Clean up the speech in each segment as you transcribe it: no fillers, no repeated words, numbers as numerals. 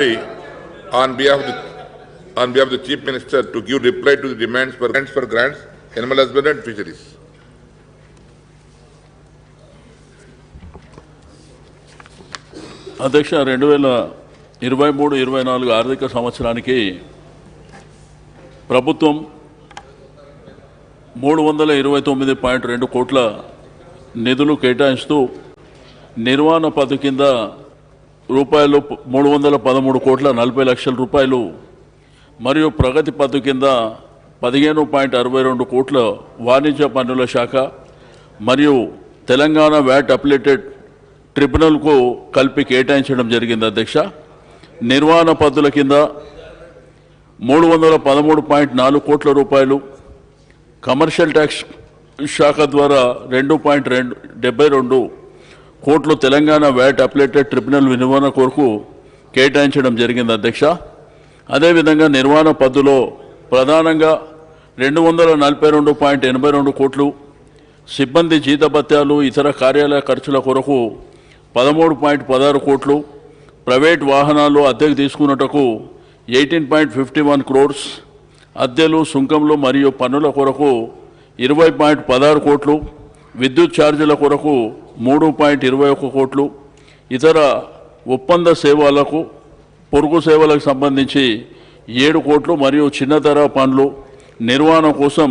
on behalf of the Chief Minister to give reply to the demands for grants, animal husbandry and fisheries. అధ్యక్ష 2023-24 ఆర్థిక సంవత్సరానికి ప్రభుత్వం 329.2 కోట్ల నిధులు కేటాయిస్తూ నిర్వహణ పద్ధతి కింద రూపాయలు 313 కోట్ల 40 లక్షల రూపాయలు మరియు ప్రగతి పద్ధతి కింద 15.62 కోట్ల వాణిజ్య పన్నుల శాఖ మరియు తెలంగాణ వ్యాట్ అప్లేటెడ్ ట్రిబ్యునల్కు కలిపి కేటాయించడం జరిగింది అధ్యక్ష. నిర్వహణ పద్ధతుల కింద 313.4 కోట్ల రూపాయలు, కమర్షియల్ ట్యాక్స్ శాఖ ద్వారా 2.72 కోట్లు తెలంగాణ వ్యాట్ అప్లేటెడ్ ట్రిబ్యునల్ నిర్వహణ కొరకు కేటాయించడం జరిగింది అధ్యక్ష. అదేవిధంగా నిర్వహణ పద్ధతిలో ప్రధానంగా 242.82 కోట్లు, సిబ్బంది జీతభత్యాలు ఇతర కార్యాలయ ఖర్చుల కొరకు 13.16 కోట్లు, ప్రైవేట్ వాహనాలు అద్దెకు తీసుకున్నటకు 18.51 క్రోర్స్, అద్దెలు సుంకంలు మరియు పన్నుల కొరకు 20.16 కోట్లు, విద్యుత్ ఛార్జీల కొరకు 3.21 కోట్లు, ఇతర ఒప్పంద సేవలకు పొరుగు సేవలకు సంబంధించి 7 కోట్లు మరియు చిన్నతర పనులు నిర్వహణ కోసం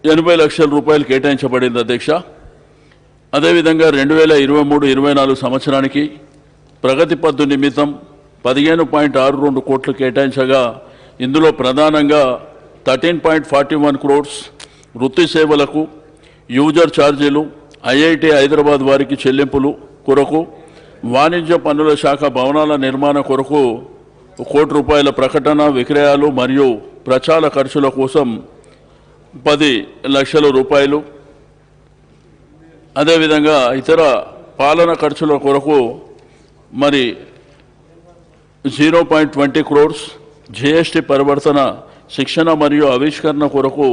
80 లక్షల రూపాయలు కేటాయించబడింది అధ్యక్ష. అదేవిధంగా 2023-24 సంవత్సరానికి ప్రగతి పద్ధతి నిమిత్తం 15.62 కోట్లు కేటాయించగా ఇందులో ప్రధానంగా 13.41 క్రోర్స్ వృత్తి సేవలకు, యూజర్ ఛార్జీలు, ఐఐటి హైదరాబాద్ వారికి చెల్లింపులు కొరకు, వాణిజ్య పన్నుల శాఖ భవనాల నిర్మాణ కొరకు 1 కోటి రూపాయల ప్రకటన, విక్రయాలు మరియు ప్రచార ఖర్చుల కోసం 10 లక్షల రూపాయలు, అదేవిధంగా ఇతర పాలన ఖర్చుల కొరకు మరి 0.20 క్రోర్స్, జిఎస్టి పరివర్తన శిక్షణ మరియు ఆవిష్కరణ కొరకు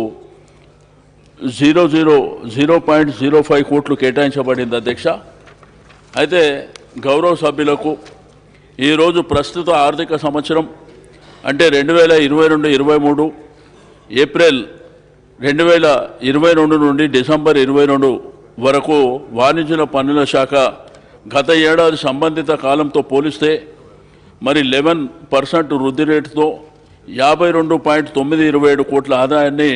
0.05 కోట్లు కేటాయించబడింది అధ్యక్ష. అయితే గౌరవ సభ్యులకు ఈరోజు ప్రస్తుత ఆర్థిక సంవత్సరం అంటే 2022-23 ఏప్రిల్ 2022 నుండి డిసెంబర్ 22 వరకు వాణిజ్యుల పన్నుల శాఖ గత ఏడాది సంబంధిత కాలంతో పోలిస్తే మరి 11% వృద్ధి రేటుతో 52.927 కోట్ల ఆదాయాన్ని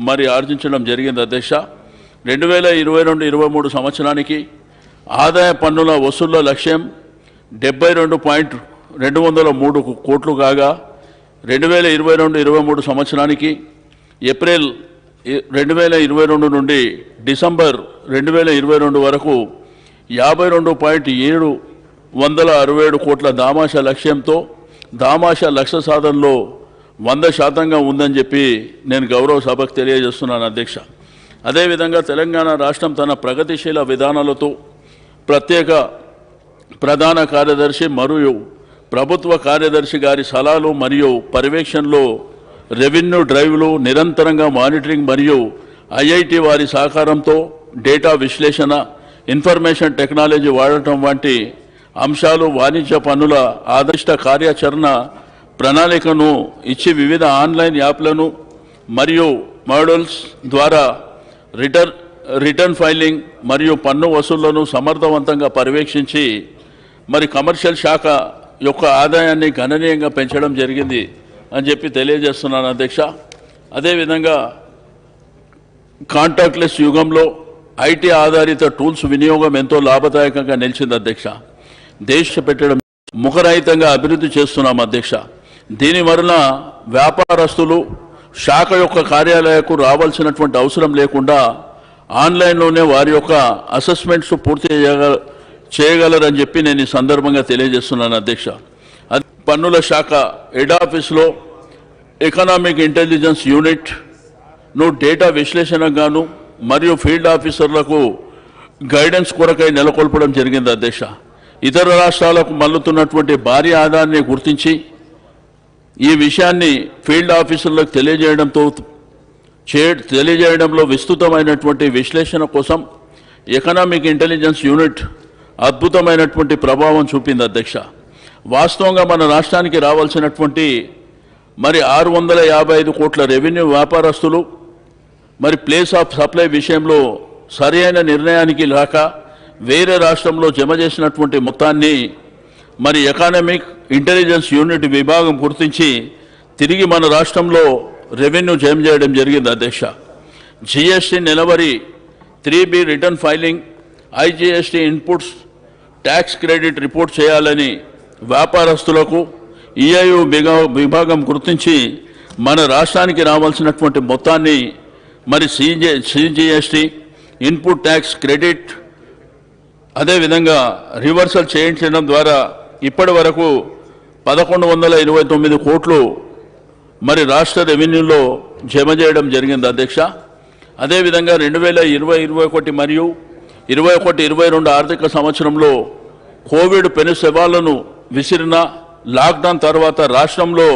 మరి ఆర్జించడం జరిగింది అధ్యక్ష. 2022-23 సంవత్సరానికి ఆదాయ పన్నుల వసూళ్ల లక్ష్యం 72.203 కోట్లు కాగా 2022-23 సంవత్సరానికి ఏప్రిల్ 2022 నుండి డిసెంబర్ 2022 వరకు 52.767 కోట్ల దామాషా లక్ష్యంతో దామాషా లక్ష్య సాధనలో 100% ఉందని చెప్పి నేను గౌరవ సభకు తెలియజేస్తున్నాను అధ్యక్ష. అదేవిధంగా తెలంగాణ రాష్ట్రం తన ప్రగతిశీల విధానాలతో ప్రత్యేక ప్రధాన కార్యదర్శి మరియు ప్రభుత్వ కార్యదర్శి గారి సలహాలు మరియు పర్యవేక్షణలో రెవెన్యూ డ్రైవ్లు నిరంతరంగా మానిటరింగ్ మరియు ఐఐటి వారి సహకారంతో డేటా విశ్లేషణ, ఇన్ఫర్మేషన్ టెక్నాలజీ వాడటం వంటి అంశాలు వాణిజ్య పన్నుల ఆదర్శ కార్యాచరణ ప్రణాళికను ఇచ్చి వివిధ ఆన్లైన్ యాప్లను మరియు మోడల్స్ ద్వారా రిటర్న్ ఫైలింగ్ మరియు పన్ను వసూళ్లను సమర్థవంతంగా పర్యవేక్షించి మరి కమర్షియల్ శాఖ యొక్క ఆదాయాన్ని గణనీయంగా పెంచడం జరిగింది అని చెప్పి తెలియజేస్తున్నాను అధ్యక్ష. అదేవిధంగా కాంటాక్ట్లెస్ యుగంలో ఐటీ ఆధారిత టూల్స్ వినియోగం ఎంతో లాభదాయకంగా నిలిచింది అధ్యక్ష. దేశ పెట్టడం ముఖరహితంగా అభివృద్ధి చేస్తున్నాం అధ్యక్ష. దీని వలన వ్యాపారస్తులు శాఖ యొక్క కార్యాలయకు రావాల్సినటువంటి అవసరం లేకుండా ఆన్లైన్లోనే వారి యొక్క అసెస్మెంట్స్ పూర్తి చేయగలరని చెప్పి నేను ఈ సందర్భంగా తెలియజేస్తున్నాను అధ్యక్ష. పన్నుల శాఖ హెడ్ ఆఫీస్లో ఎకనామిక్ ఇంటెలిజెన్స్ యూనిట్ను డేటా విశ్లేషణగాను మరియు ఫీల్డ్ ఆఫీసర్లకు గైడెన్స్ కొరకై నెలకొల్పడం జరిగింది అధ్యక్ష. ఇతర రాష్ట్రాలకు మల్లుతున్నటువంటి భారీ ఆదాయాన్ని గుర్తించి ఈ విషయాన్ని ఫీల్డ్ ఆఫీసర్లకు తెలియజేయడంలో విస్తృతమైనటువంటి విశ్లేషణ కోసం ఎకనామిక్ ఇంటెలిజెన్స్ యూనిట్ అద్భుతమైనటువంటి ప్రభావం చూపింది అధ్యక్ష. వాస్తవంగా మన రాష్ట్రానికి రావాల్సినటువంటి మరి 655 కోట్ల రెవెన్యూ వ్యాపారస్తులు మరి ప్లేస్ ఆఫ్ సప్లై విషయంలో సరైన నిర్ణయానికి రాక వేరే రాష్ట్రంలో జమ చేసినటువంటి మొత్తాన్ని మరి ఎకానమిక్ ఇంటెలిజెన్స్ యూనిట్ విభాగం గుర్తించి తిరిగి మన రాష్ట్రంలో రెవెన్యూ జమ చేయడం జరిగింది అధ్యక్ష. జిఎస్టీ నెలవారీ 3B return filing, IGST inputs tax credit report చేయాలని వ్యాపారస్తులకు ఈఐఓ విభాగం గుర్తించి మన రాష్ట్రానికి రావాల్సినటువంటి మొత్తాన్ని మరి సిజిఎస్టీ ఇన్పుట్ ట్యాక్స్ క్రెడిట్ అదేవిధంగా రివర్సల్ చేయించడం ద్వారా ఇప్పటి వరకు 1129 కోట్లు మరి రాష్ట్ర రెవెన్యూలో జమ చేయడం జరిగింది అధ్యక్ష. అదేవిధంగా 2020-21 మరియు 21-22 ఆర్థిక సంవత్సరంలో కోవిడ్ పెను సవాళ్లను విసిరిన లాక్డౌన్ తర్వాత రాష్ట్రంలో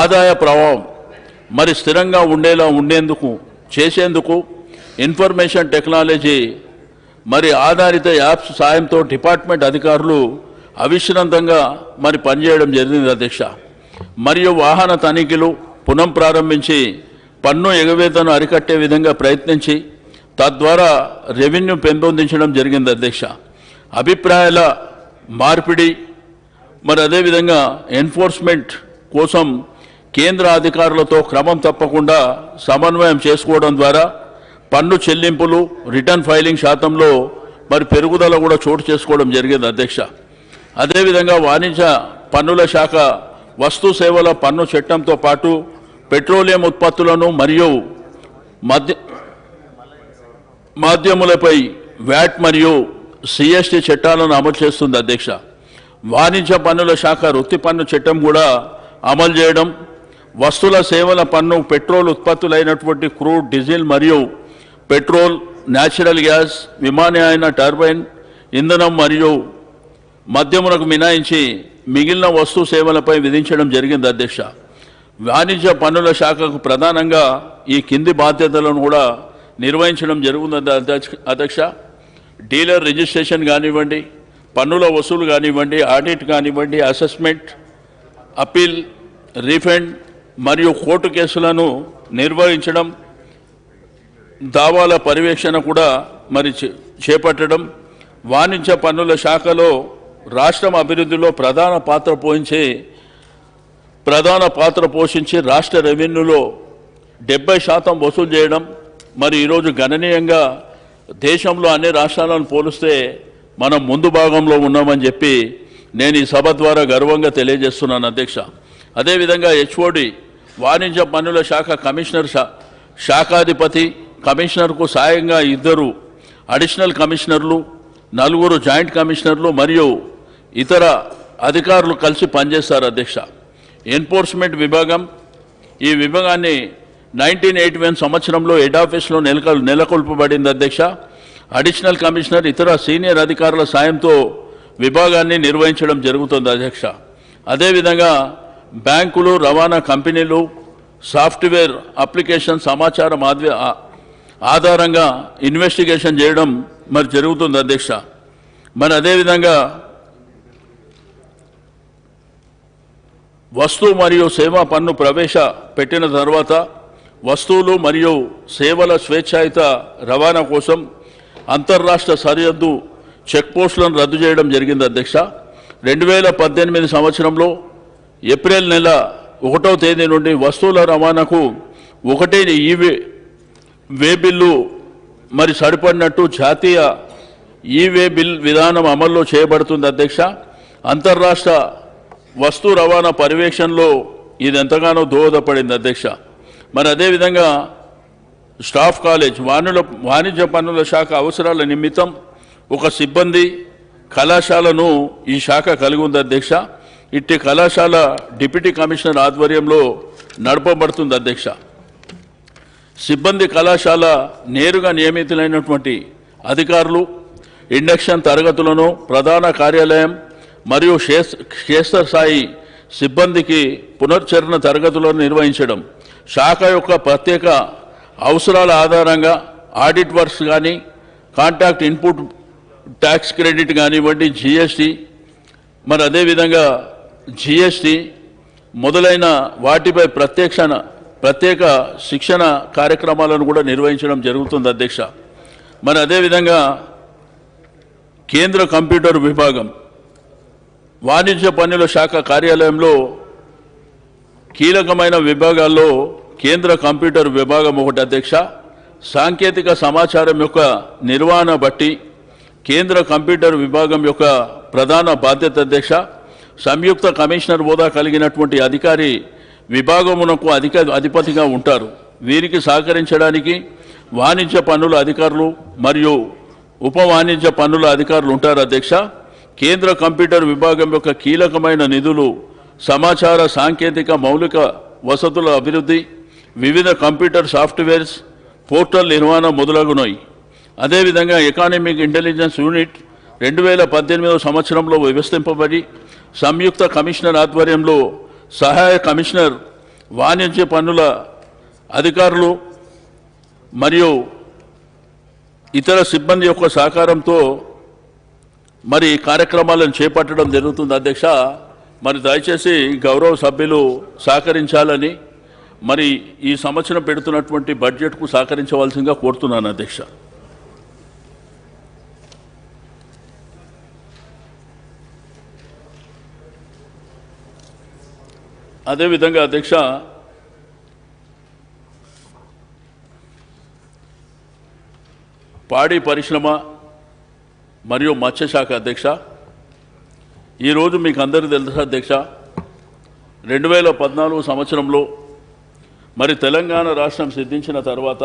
ఆదాయ ప్రవాహం మరి స్థిరంగా ఉండేలా చేసేందుకు ఇన్ఫర్మేషన్ టెక్నాలజీ మరి ఆధారిత యాప్స్ సాయంతో డిపార్ట్మెంట్ అధికారులు అవిశ్రాంతంగా మరి పనిచేయడం జరిగింది అధ్యక్ష. మరియు వాహన తనిఖీలు పునఃప్రారంభించి పన్ను ఎగవేతను అరికట్టే విధంగా ప్రయత్నించి తద్వారా రెవెన్యూ పెంపొందించడం జరిగింది అధ్యక్ష. అభిప్రాయాల మార్పిడి మరి అదేవిధంగా ఎన్ఫోర్స్మెంట్ కోసం కేంద్ర అధికారులతో క్రమం తప్పకుండా సమన్వయం చేసుకోవడం ద్వారా పన్ను చెల్లింపులు రిటర్న్ ఫైలింగ్ శాతంలో మరి పెరుగుదల కూడా చోటు చేసుకోవడం జరిగింది అధ్యక్ష. అదేవిధంగా వాణిజ్య పన్నుల శాఖ వస్తు సేవల పన్ను చట్టంతో పాటు పెట్రోలియం ఉత్పత్తులను మరియు మాధ్యములపై వ్యాట్ మరియు సిఎస్టీ చట్టాలను అమలు చేస్తుంది అధ్యక్ష. వాణిజ్య పన్నుల శాఖ వృత్తి పన్ను చట్టం కూడా అమలు చేయడం, వస్తువుల సేవల పన్ను పెట్రోల్ ఉత్పత్తులైనటువంటి క్రూడ్, డీజిల్ మరియు పెట్రోల్, న్యాచురల్ గ్యాస్, విమానయాన టర్బైన్ ఇంధనం మరియు మద్యములకు మినహాయించి మిగిలిన వస్తు సేవలపై విధించడం జరిగింది అధ్యక్ష. వాణిజ్య పన్నుల శాఖకు ప్రధానంగా ఈ కింది బాధ్యతలను కూడా నిర్వహించడం జరుగుతుంది అధ్యక్ష. డీలర్ రిజిస్ట్రేషన్ కానివ్వండి, పన్నుల వసూలు కానివ్వండి, ఆడిట్ కానివ్వండి, అసెస్మెంట్, అప్పీల్, రీఫండ్ మరియు కోర్టు కేసులను నిర్వహించడం, దావాల పర్యవేక్షణ కూడా మరి చేపట్టడం, వాణిజ్య పన్నుల శాఖలో రాష్ట్రం అభివృద్ధిలో ప్రధాన పాత్ర పోషించి రాష్ట్ర రెవెన్యూలో 70% వసూలు చేయడం మరి ఈరోజు గణనీయంగా దేశంలో అన్ని రాష్ట్రాలను పోలిస్తే మనం ముందు భాగంలో ఉన్నామని చెప్పి నేను ఈ సభ ద్వారా గర్వంగా తెలియజేస్తున్నాను అధ్యక్ష. అదేవిధంగా హెచ్ఓడి వాణిజ్య పన్నుల శాఖ కమిషనర్ శాఖాధిపతి, కమిషనర్కు సాయంగా 2 అడిషనల్ కమిషనర్లు, 4 జాయింట్ కమిషనర్లు మరియు ఇతర అధికారులు కలిసి పనిచేస్తారు అధ్యక్ష. ఎన్ఫోర్స్మెంట్ విభాగం ఈ విభాగాన్ని 1981 సంవత్సరంలో హెడ్ ఆఫీస్లో నెలకొల్పబడింది అధ్యక్ష. అడిషనల్ కమిషనర్ ఇతర సీనియర్ అధికారుల సాయంతో విభాగాన్ని నిర్వహించడం జరుగుతుంది అధ్యక్ష. అదేవిధంగా బ్యాంకులు, రవాణా కంపెనీలు సాఫ్ట్వేర్ అప్లికేషన్ సమాచారం ఆధారంగా ఇన్వెస్టిగేషన్ చేయడం మరి జరుగుతుంది అధ్యక్ష. మరి అదేవిధంగా వస్తువు మరియు సేవా పన్ను ప్రవేశపెట్టిన తర్వాత వస్తువులు మరియు సేవల స్వేచ్ఛాయుత రవాణా కోసం అంతర్రాష్ట్ర సరిహద్దు చెక్పోస్టులను రద్దు చేయడం జరిగింది అధ్యక్ష. 2018 సంవత్సరంలో ఏప్రిల్ నెల 1వ తేదీ నుండి వస్తువుల రవాణాకు ఒకటే వే బిల్లు మరి సరిపడినట్టు జాతీయ వే బిల్ విధానం అమల్లో చేయబడుతుంది అధ్యక్ష. అంతర్రాష్ట్ర వస్తు రవాణా పర్యవేక్షణలో ఇది ఎంతగానో దోహదపడింది అధ్యక్ష. మరి అదేవిధంగా స్టాఫ్ కాలేజ్ వాణిజ్య పన్నుల శాఖ అవసరాల నిమిత్తం ఒక సిబ్బంది కళాశాలను ఈ శాఖ కలిగి ఉంది అధ్యక్ష. ఇట్టి కళాశాల డిప్యూటీ కమిషనర్ ఆధ్వర్యంలో నడపబడుతుంది అధ్యక్ష. సిబ్బంది కళాశాల నేరుగా నియమితులైనటువంటి అధికారులు ఇండక్షన్ తరగతులను ప్రధాన కార్యాలయం మరియు క్షేత్రస్థాయి సిబ్బందికి పునశ్చరణ తరగతులను నిర్వహించడం, శాఖ యొక్క ప్రత్యేక అవసరాల ఆధారంగా ఆడిట్ వర్క్స్ కానీ, కాంటాక్ట్ ఇన్పుట్ ట్యాక్స్ క్రెడిట్ కానివ్వండి, జిఎస్టీ మరి అదేవిధంగా జిఎస్టి మొదలైన వాటిపై ప్రత్యేక శిక్షణ కార్యక్రమాలను కూడా నిర్వహించడం జరుగుతుంది అధ్యక్ష. మరి అదేవిధంగా కేంద్ర కంప్యూటర్ విభాగం వాణిజ్య పన్నుల శాఖ కార్యాలయంలో కీలకమైన విభాగాల్లో కేంద్ర కంప్యూటర్ విభాగం ఒకటి అధ్యక్ష. సాంకేతిక సమాచారం యొక్క నిర్వహణ బట్టి కేంద్ర కంప్యూటర్ విభాగం యొక్క ప్రధాన బాధ్యత అధ్యక్ష. సంయుక్త కమిషనర్ హోదా కలిగినటువంటి అధికారి విభాగమునకు అధిపతిగా ఉంటారు. వీరికి సహకరించడానికి వాణిజ్య పన్నుల అధికారులు మరియు ఉప వాణిజ్య పన్నుల అధికారులు ఉంటారు అధ్యక్ష. కేంద్ర కంప్యూటర్ విభాగం యొక్క కీలకమైన నిధులు సమాచార సాంకేతిక మౌలిక వసతుల అభివృద్ధి, వివిధ కంప్యూటర్ సాఫ్ట్వేర్స్, పోర్టల్ నిర్వహణ మొదలగునవి. అదేవిధంగా ఎకానమిక్ ఇంటెలిజెన్స్ యూనిట్ 2018 సంవత్సరంలో వ్యవస్థింపబడి సంయుక్త కమిషనర్ ఆధ్వర్యంలో సహాయ కమిషనర్, వాణిజ్య పన్నుల అధికారులు మరియు ఇతర సిబ్బంది యొక్క సహకారంతో మరి కార్యక్రమాలను చేపట్టడం జరుగుతుంది అధ్యక్ష. మరి దయచేసి గౌరవ సభ్యులు సహకరించాలని మరి ఈ సంవత్సరం పెడుతున్నటువంటి బడ్జెట్కు సహకరించవలసిందిగా కోరుతున్నాను అధ్యక్ష. అదేవిధంగా అధ్యక్ష పాడి పరిశ్రమ మరియు మత్స్యశాఖ అధ్యక్ష, ఈరోజు మీకు అందరికీ తెలుసు అధ్యక్ష, 2014 సంవత్సరంలో మరి తెలంగాణ రాష్ట్రం సిద్ధించిన తర్వాత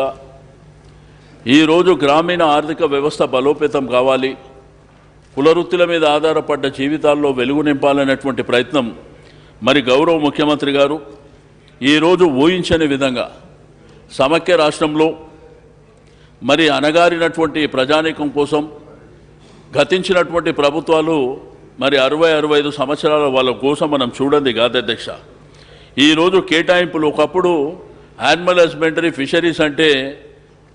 ఈరోజు గ్రామీణ ఆర్థిక వ్యవస్థ బలోపేతం కావాలి, కులవృత్తుల మీద ఆధారపడ్డ జీవితాల్లో వెలుగు నింపాలనేటువంటి ప్రయత్నం మరి గౌరవ ముఖ్యమంత్రి గారు ఈరోజు ఊహించని విధంగా సమైక్య రాష్ట్రంలో మరి అణగారినటువంటి ప్రజానీకం కోసం గతించినటువంటి ప్రభుత్వాలు మరి 60-65 సంవత్సరాల వాళ్ళ కోసం మనం చూడండి కాదు అధ్యక్ష. ఈరోజు కేటాయింపులు ఒకప్పుడు యానిమల్ హస్బెండరీ ఫిషరీస్ అంటే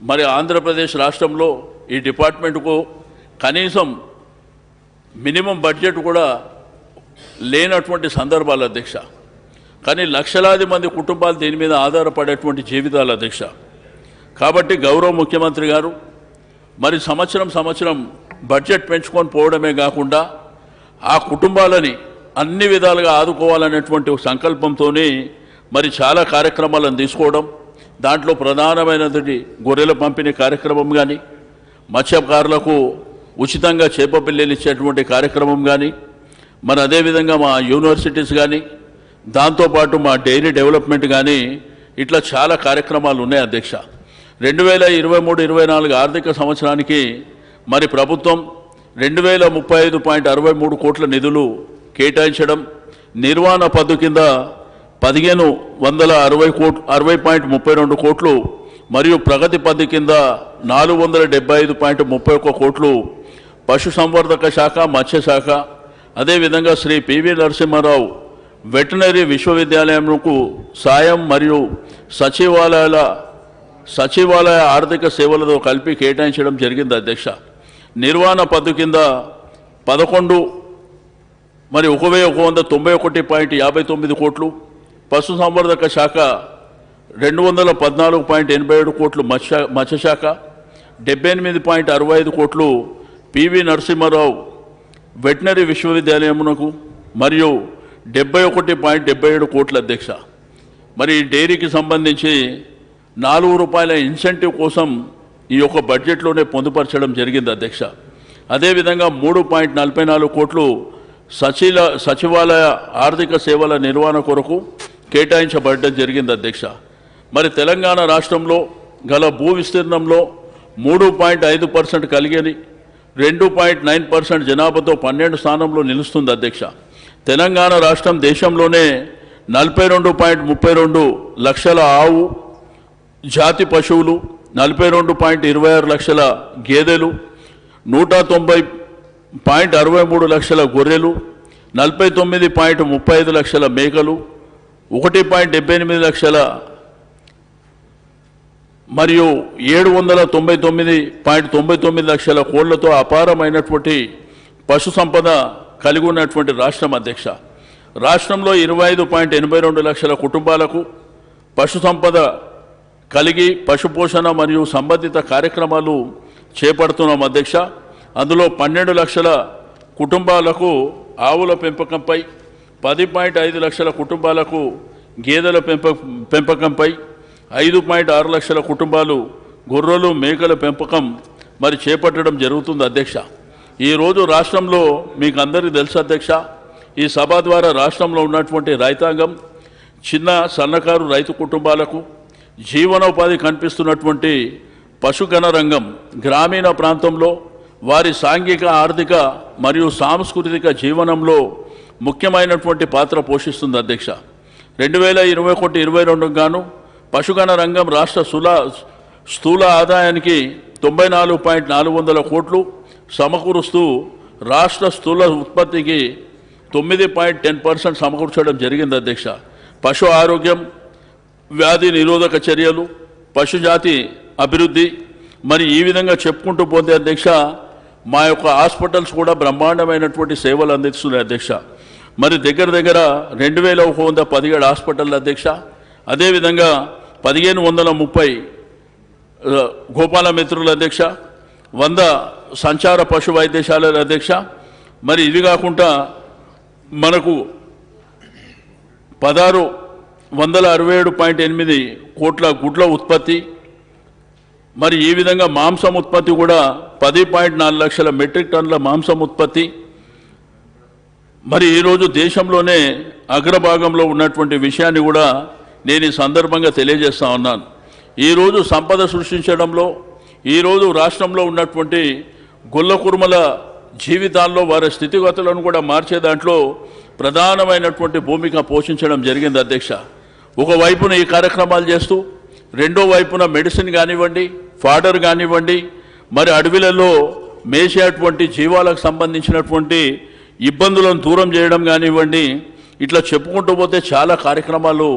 మరి ఆంధ్రప్రదేశ్ రాష్ట్రంలో ఈ డిపార్ట్మెంట్కు కనీసం మినిమం బడ్జెట్ కూడా లేనటువంటి సందర్భాలు అధ్యక్ష. కానీ లక్షలాది మంది కుటుంబాలు దీని మీద ఆధారపడేటువంటి జీవితాలు అధ్యక్ష. కాబట్టి గౌరవ ముఖ్యమంత్రి గారు మరి సంవత్సరం బడ్జెట్ పెంచుకొని పోవడమే కాకుండా ఆ కుటుంబాలని అన్ని విధాలుగా ఆదుకోవాలనేటువంటి సంకల్పంతో మరి చాలా కార్యక్రమాలను తీసుకోవడం, దాంట్లో ప్రధానమైనది గొర్రెల పంపిణీ కార్యక్రమం కానీ, మత్స్యకారులకు ఉచితంగా చేప పిల్లలు ఇచ్చేటువంటి కార్యక్రమం కానీ, మరి అదేవిధంగా మా యూనివర్సిటీస్ కానీ, దాంతోపాటు మా డైరీ డెవలప్మెంట్ కానీ, ఇట్లా చాలా కార్యక్రమాలు ఉన్నాయి అధ్యక్ష. 2023-24 ఆర్థిక సంవత్సరానికి మరి ప్రభుత్వం 2035.63 కోట్ల నిధులు కేటాయించడం, నిర్వహణ పద్దు కింద 1560.32 కోట్లు మరియు ప్రగతి పద్దు కింద 475.31 కోట్లు పశుసంవర్ధక శాఖ, మత్స్యశాఖ, అదేవిధంగా శ్రీ పివి నరసింహారావు వెటనరీ విశ్వవిద్యాలయంకు సాయం మరియు సచివాలయ ఆర్థిక సేవలతో కలిపి కేటాయించడం జరిగింది అధ్యక్ష. నిర్వహణ పద్దు కింద 11 మరి 1191.59 కోట్లు, పశుసంవర్ధక శాఖ 214.87 కోట్లు, మత్స్యశాఖ 78.65 కోట్లు పివి నరసింహారావు వెటనరీ విశ్వవిద్యాలయమునకు మరియు 71.77 కోట్ల అధ్యక్ష. మరి డైరీకి సంబంధించి ₹4 ఇన్సెంటివ్ కోసం ఈ యొక్క బడ్జెట్లోనే పొందుపరచడం జరిగింది అధ్యక్ష. అదేవిధంగా 3.44 కోట్లు సచివాలయ ఆర్థిక సేవల నిర్వహణ కొరకు కేటాయించబడడం జరిగింది అధ్యక్ష. మరి తెలంగాణ రాష్ట్రంలో గల భూ విస్తీర్ణంలో 3.5% కలిగని 2.9% జనాభాతో 12 స్థానంలో నిలుస్తుంది అధ్యక్ష. తెలంగాణ రాష్ట్రం దేశంలోనే 42.32 లక్షల ఆవు జాతి పశువులు, 42.26 లక్షల గేదెలు, 190.63 లక్షల గొర్రెలు, 49.35 లక్షల మేకలు, 1.78 లక్షల మరియు 799.99 లక్షల కోళ్లతో అపారమైనటువంటి పశు సంపద కలిగి ఉన్నటువంటి రాష్ట్రం అధ్యక్ష. రాష్ట్రంలో 25.82 లక్షల కుటుంబాలకు పశు సంపద కలిగి పశుపోషణ మరియు సంబంధిత కార్యక్రమాలు చేపడుతున్నాం అధ్యక్ష. అందులో 12 లక్షల కుటుంబాలకు ఆవుల పెంపకంపై, 10.5 లక్షల కుటుంబాలకు గేదెల పెంపకంపై, 5.6 లక్షల కుటుంబాలు గొర్రెలు మేకల పెంపకం మరి చేపట్టడం జరుగుతుంది అధ్యక్ష. ఈరోజు రాష్ట్రంలో మీకు అందరికీ తెలుసు అధ్యక్ష, ఈ సభ ద్వారా రాష్ట్రంలో ఉన్నటువంటి రైతాంగం, చిన్న సన్నకారు రైతు కుటుంబాలకు జీవనోపాధి కనిపిస్తున్నటువంటి పశుగణ రంగం గ్రామీణ ప్రాంతంలో వారి సాంఘిక, ఆర్థిక మరియు సాంస్కృతిక జీవనంలో ముఖ్యమైనటువంటి పాత్ర పోషిస్తుంది అధ్యక్ష. 2021-22 గాను పశుగణ రంగం రాష్ట్ర స్థూల ఆదాయానికి 94.400 కోట్లు సమకూరుస్తూ రాష్ట్ర స్థూల ఉత్పత్తికి 9.10% సమకూర్చడం జరిగింది అధ్యక్ష. పశు ఆరోగ్యం, వ్యాధి నిరోధక చర్యలు, పశుజాతి అభివృద్ధి, మరి ఈ విధంగా చెప్పుకుంటూ పోతే అధ్యక్ష, మా యొక్క హాస్పిటల్స్ కూడా బ్రహ్మాండమైనటువంటి సేవలు అందిస్తున్నాయి అధ్యక్ష. మరి దగ్గర 2117 హాస్పిటల్ అధ్యక్ష. అదేవిధంగా 1530 గోపాల మిత్రుల అధ్యక్ష, 100 సంచార పశు వైద్యశాలల అధ్యక్ష. మరి ఇది కాకుండా మనకు 1667.8 కోట్ల గుడ్ల ఉత్పత్తి, మరి ఈ విధంగా మాంసం ఉత్పత్తి కూడా 10.4 లక్షల మెట్రిక్ టన్నుల మాంసం ఉత్పత్తి. మరి ఈరోజు దేశంలోనే అగ్రభాగంలో ఉన్నటువంటి విషయాన్ని కూడా నేను ఈ సందర్భంగా తెలియజేస్తా ఉన్నాను. ఈరోజు సంపద సృష్టించడంలో, ఈరోజు రాష్ట్రంలో ఉన్నటువంటి గొల్ల కుర్మల జీవితాల్లో వారి స్థితిగతులను కూడా మార్చే దాంట్లో ప్రధానమైనటువంటి భూమిక పోషించడం జరిగింది అధ్యక్ష. ఒకవైపున ఈ కార్యక్రమాలు చేస్తూ, రెండో వైపున మెడిసిన్ కానివ్వండి, ఫాడర్ కానివ్వండి, మరి అడవిలలో మేసేటువంటి జీవాలకు సంబంధించినటువంటి ఇబ్బందులను దూరం చేయడం కానివ్వండి, ఇట్లా చెప్పుకుంటూ పోతే చాలా కార్యక్రమాలు